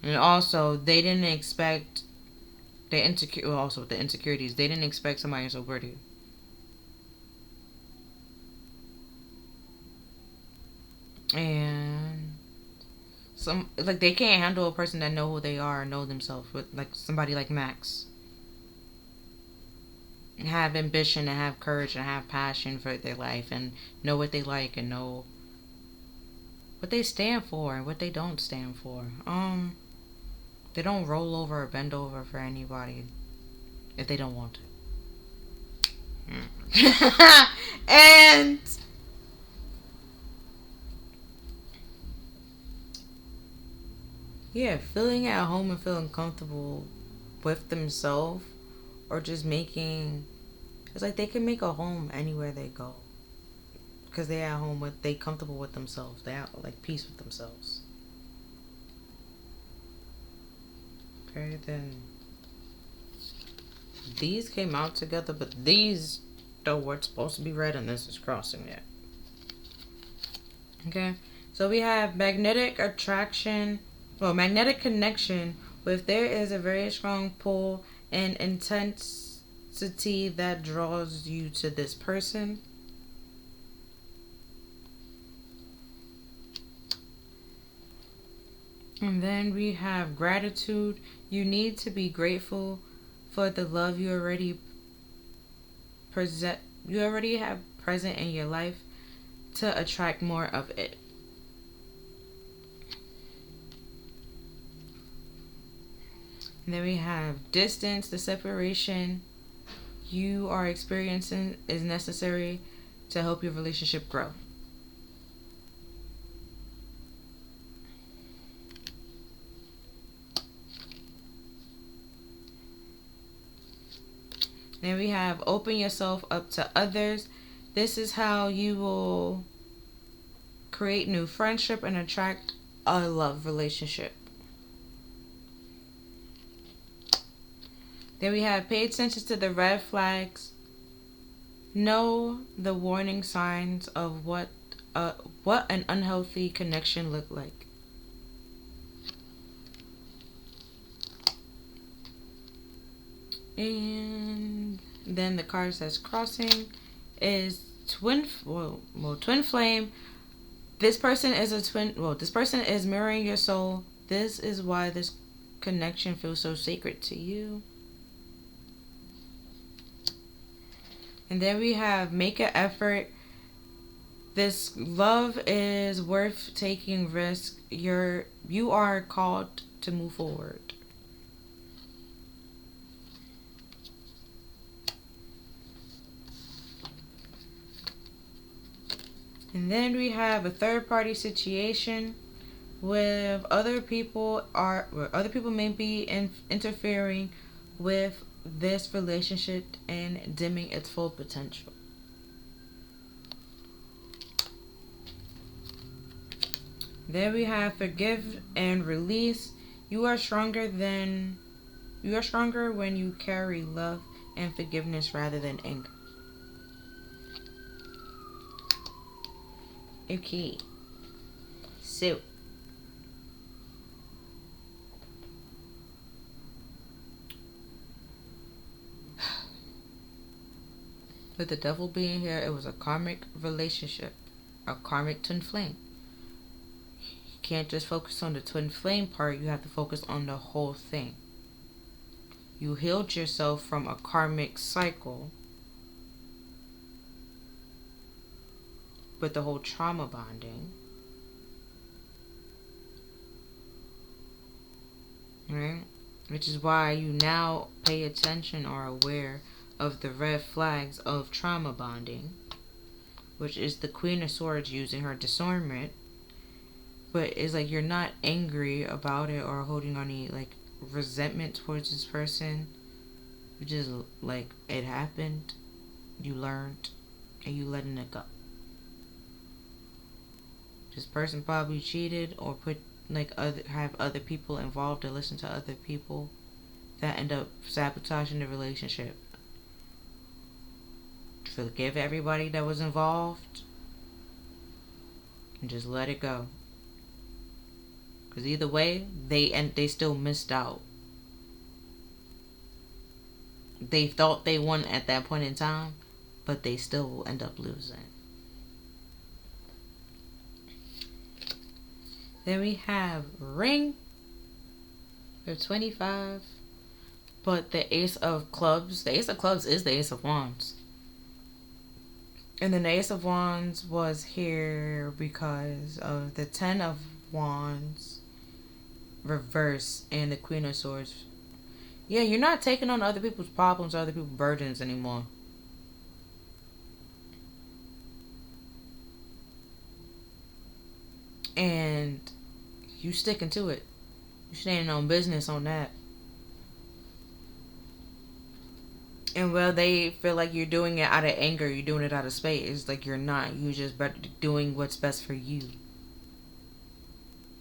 And also, they didn't expect also with the insecurities, they didn't expect somebody so pretty. some, like, they can't handle a person that know who they are and know themselves. With like somebody like Max, have ambition and have courage and have passion for their life and know what they like and know what they stand for and what they don't stand for. They don't roll over or bend over for anybody if they don't want to. And yeah, feeling at home and feeling comfortable with themselves, or just making, it's like they can make a home anywhere they go because they at home with, they comfortable with themselves, they have like peace with themselves. Okay, then these came out together, but these don't weren't supposed to be red, and this is crossing it. Okay, so we have magnetic attraction, well, magnetic connection. With there is a very strong pull and intensity that draws you to this person. And then we have gratitude. You need to be grateful for the love you already have present in your life to attract more of it. And then we have distance. The separation you are experiencing is necessary to help your relationship grow. Then we have open yourself up to others. This is how you will create new friendship and attract a love relationship. Then we have pay attention to the red flags. Know the warning signs of what an unhealthy connection look like. And then the card says crossing is twin flame. This person is a twin. Well, this person is mirroring your soul. This is why this connection feels so sacred to you. And then we have make an effort. This love is worth taking risk. You are called to move forward. And then we have a third party situation with other people where other people may be interfering with this relationship and dimming its full potential. Then we have forgive and release. You are stronger when you carry love and forgiveness rather than anger. Okay. So with the devil being here, it was a karmic relationship, a karmic twin flame. You can't just focus on the twin flame part, you have to focus on the whole thing. You healed yourself from a karmic cycle with the whole trauma bonding. Right? Which is why you now pay attention or are aware of the red flags of trauma bonding, which is the Queen of Swords using her discernment. But it's like you're not angry about it or holding any like resentment towards this person. You just like it happened, you learned, and you letting it go. This person probably cheated or have other people involved or listen to other people that end up sabotaging the relationship. Forgive everybody that was involved and just let it go. Because either way, they still missed out. They thought they won at that point in time, but they still will end up losing. Then we have ring. We have 25. But the ace of clubs is the ace of wands. And then the ace of wands was here because of the 10 of wands reverse and the queen of swords. Yeah, you're not taking on other people's problems or other people's burdens anymore. And you sticking to it. You standing on business on that. And well, they feel like you're doing it out of anger. You're doing it out of spite. It's like you're not. You're just doing what's best for you.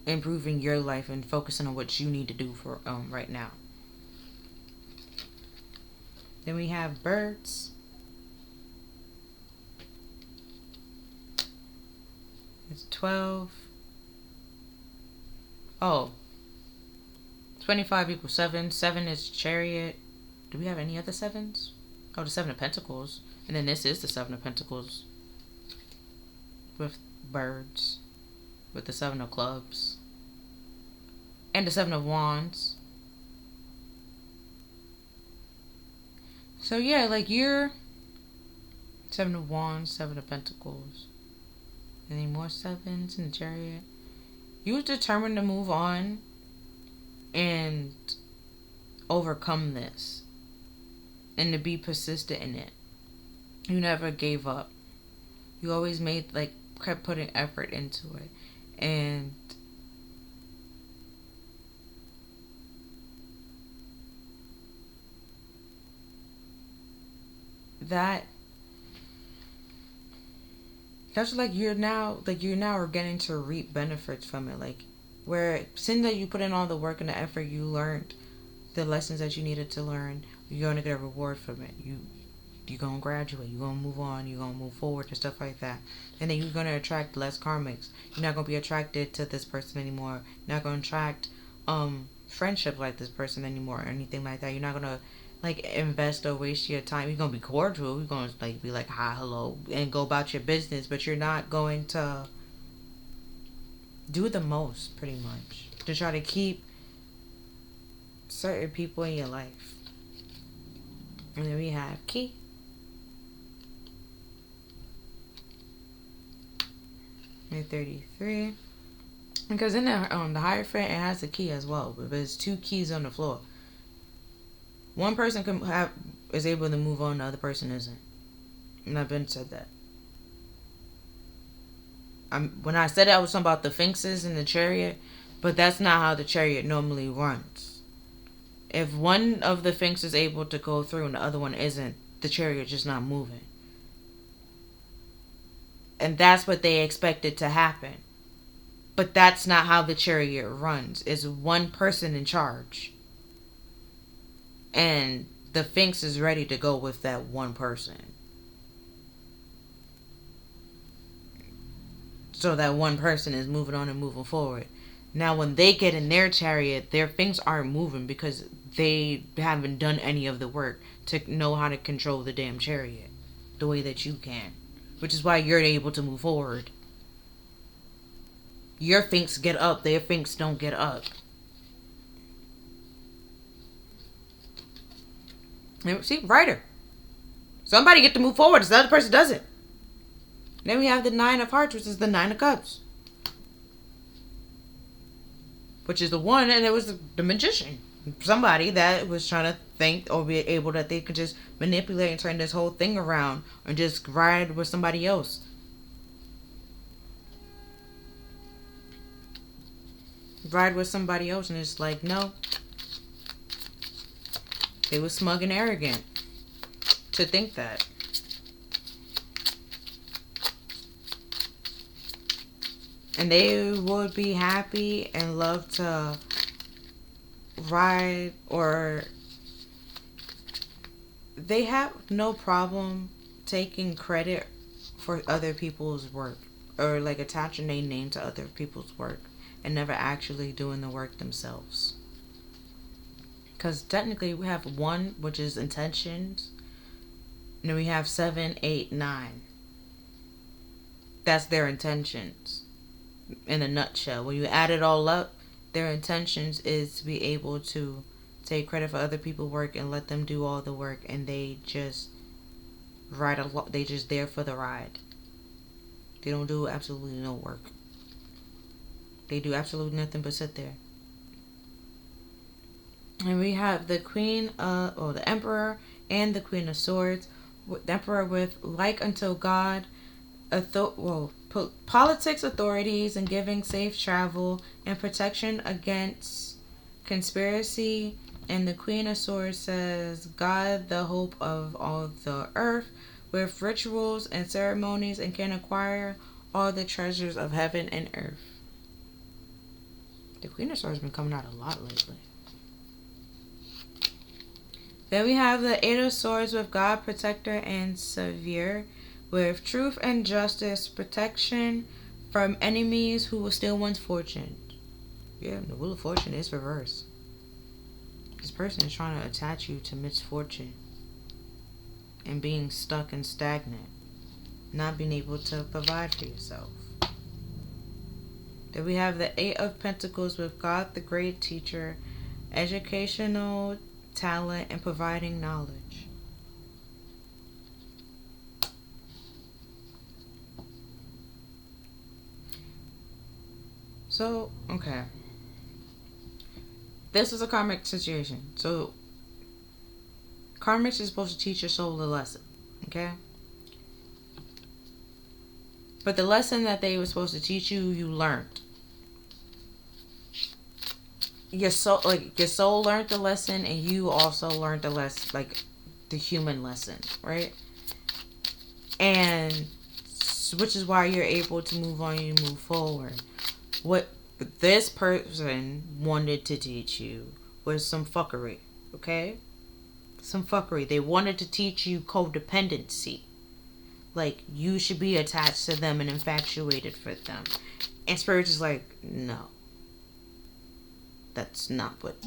Improving your life and focusing on what you need to do for right now. Then we have birds. It's 12. Oh. 25 equals 7. 7 is chariot. Do we have any other 7s? Oh, the 7 of pentacles. And then this is the 7 of pentacles. With birds. With the 7 of clubs. And the 7 of wands. So yeah, like you're 7 of wands, 7 of pentacles. Any more 7s in the chariot? You was determined to move on and overcome this. And to be persistent in it. You never gave up. You always kept putting effort into it. And that's like you're now are getting to reap benefits from it. Like where since that you put in all the work and the effort, you learned the lessons that you needed to learn, you're going to get a reward from it. You're going to graduate. You're going to move on. You're going to move forward and stuff like that. And then you're going to attract less karmics. You're not going to be attracted to this person anymore. You're not going to attract friendship like this person anymore or anything like that. You're not going to invest or waste your time. You're going to be cordial. You're going to be like, hi, hello, and go about your business. But you're not going to do the most, pretty much, to try to keep certain people in your life. And then we have key. And 33. Because in the Hierophant, it has the key as well. But there's 2 keys on the floor. One person is able to move on, the other person isn't. And I've been said that. When I said it, I was talking about the Sphinxes and the chariot. But that's not how the chariot normally runs. If one of the Sphinx is able to go through and the other one isn't, the chariot's just not moving. And that's what they expected to happen. But that's not how the chariot runs. It's one person in charge. And the Sphinx is ready to go with that one person. So that one person is moving on and moving forward. Now when they get in their chariot, their Sphinx aren't moving because they haven't done any of the work to know how to control the damn chariot the way that you can. Which is why you're able to move forward. Your Sphinx get up, their Sphinx don't get up. See, writer. Somebody get to move forward, so the other person doesn't. Then we have the 9 of Hearts, which is the 9 of Cups. Which is the one, and it was the magician. Somebody that was trying to think or be able that they could just manipulate and turn this whole thing around and just ride with somebody else. Ride with somebody else, and it's like, no. They were smug and arrogant to think that. And they would be happy and love to ride, or they have no problem taking credit for other people's work, or attaching their name to other people's work and never actually doing the work themselves. Because technically we have 1, which is intentions, and then we have 7, 8, 9. That's their intentions. in a nutshell. When you add it all up, their intentions is to be able to take credit for other people's work and let them do all the work, and they just ride along. They just there for the ride. They don't do absolutely no work. They do absolutely nothing but sit there. And we have the the Emperor and the Queen of Swords. The Emperor with like unto God, politics, authorities, and giving safe travel and protection against conspiracy. And the Queen of Swords says, God, the hope of all the earth, with rituals and ceremonies, and can acquire all the treasures of heaven and earth. The Queen of Swords has been coming out a lot lately. Then we have the Eight of Swords with God, Protector, and Savior, with truth and justice, protection from enemies who will steal one's fortune. Yeah, the Wheel of Fortune is reversed. This person is trying to attach you to misfortune and being stuck and stagnant, not being able to provide for yourself. Then we have the Eight of Pentacles with God, the Great Teacher, educational talent, and providing knowledge. So, okay. This is a karmic situation. So, karmic is supposed to teach your soul a lesson. Okay? But the lesson that they were supposed to teach you, you learned. Your soul learned the lesson, and you also learned the lesson, like the human lesson, right? And which is why you're able to move on, you move forward. What this person wanted to teach you was some fuckery, okay? Some fuckery. They wanted to teach you codependency. Like, you should be attached to them and infatuated for them. And Spirit is like, no. That's not what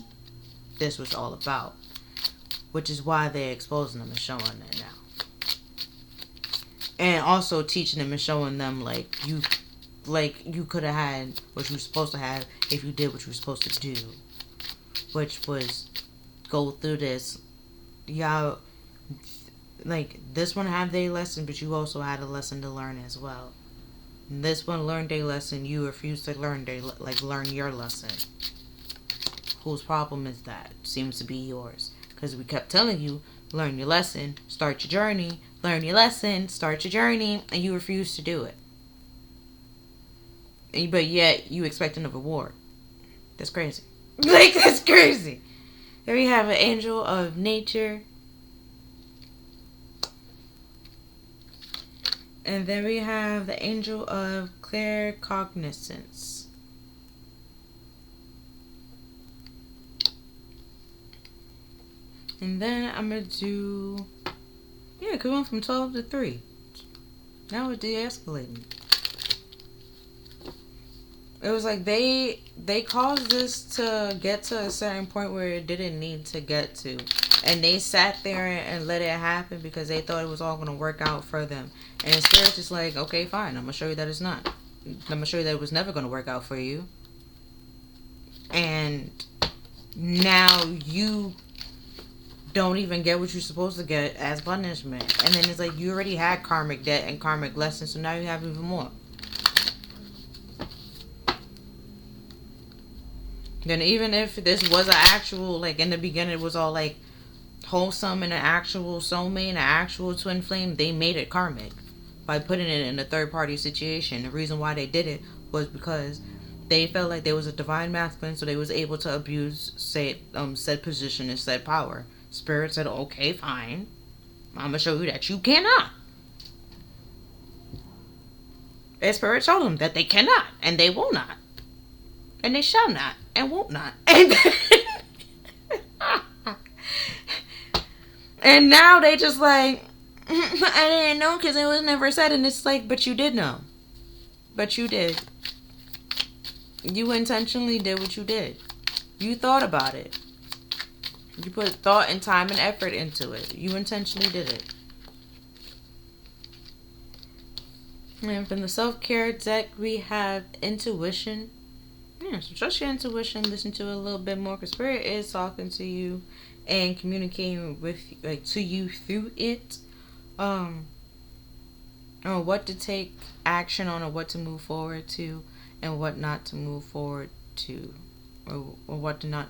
this was all about. Which is why they're exposing them and showing it now. And also teaching them and showing them, you could have had what you were supposed to have if you did what you were supposed to do. Which was go through this. Y'all, this one had their lesson, but you also had a lesson to learn as well. And this one learned their lesson, you refused to learn your lesson. Whose problem is that? Seems to be yours. Because we kept telling you, learn your lesson, start your journey, learn your lesson, start your journey, and you refused to do it. But yet, you expect another reward. That's crazy. That's crazy. Here we have an Angel of Nature. And then we have the Angel of Claircognizance. And then I'm going to do... Yeah, it went from 12 to 3. Now we're de-escalating. It was like they caused this to get to a certain point where it didn't need to get to. And they sat there and let it happen because they thought it was all going to work out for them. And Spirit's just like, okay, fine. I'm going to show you that it's not. I'm going to show you that it was never going to work out for you. And now you don't even get what you're supposed to get as punishment. And then it's like you already had karmic debt and karmic lessons, so now you have even more. Then even if this was an actual, in the beginning it was all wholesome and an actual soulmate and an actual twin flame, they made it karmic by putting it in a third party situation. The reason why they did it was because they felt like there was a divine masculine, so they was able to abuse said position and said power. Spirit said, okay, fine. I'm going to show you that you cannot. And Spirit showed them that they cannot and they will not. And they shall not and won't not. And now they just I didn't know because it was never said. And it's but you did know. But you did. You intentionally did what you did. You thought about it. You put thought and time and effort into it. You intentionally did it. And from the self-care deck, we have intuition. Yeah, so trust your intuition, listen to it a little bit more, because Spirit is talking to you and communicating with, like, to you through it. On what to take action on, or what to move forward to, and what not to move forward to, or what not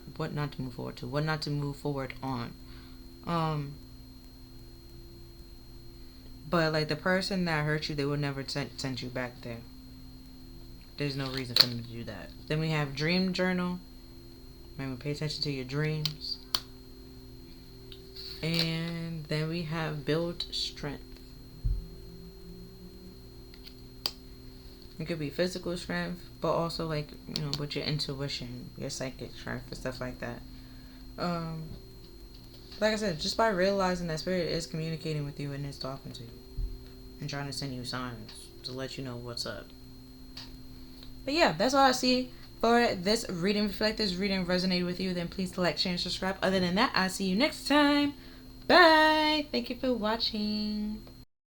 to move forward to, what not to move forward on. But like the person that hurt you, they will never send you back there. There's no reason for them to do that. Then we have dream journal. Remember, pay attention to your dreams. And then we have build strength. It could be physical strength, but also like, you know, with your intuition, your psychic strength and stuff like that. Like I said, just by realizing that Spirit is communicating with you and is talking to you and trying to send you signs to let you know what's up. But yeah, that's all I see for this reading. If you feel like this reading resonated with you, then please like, share, and subscribe. Other than that, I'll see you next time. Bye. Thank you for watching.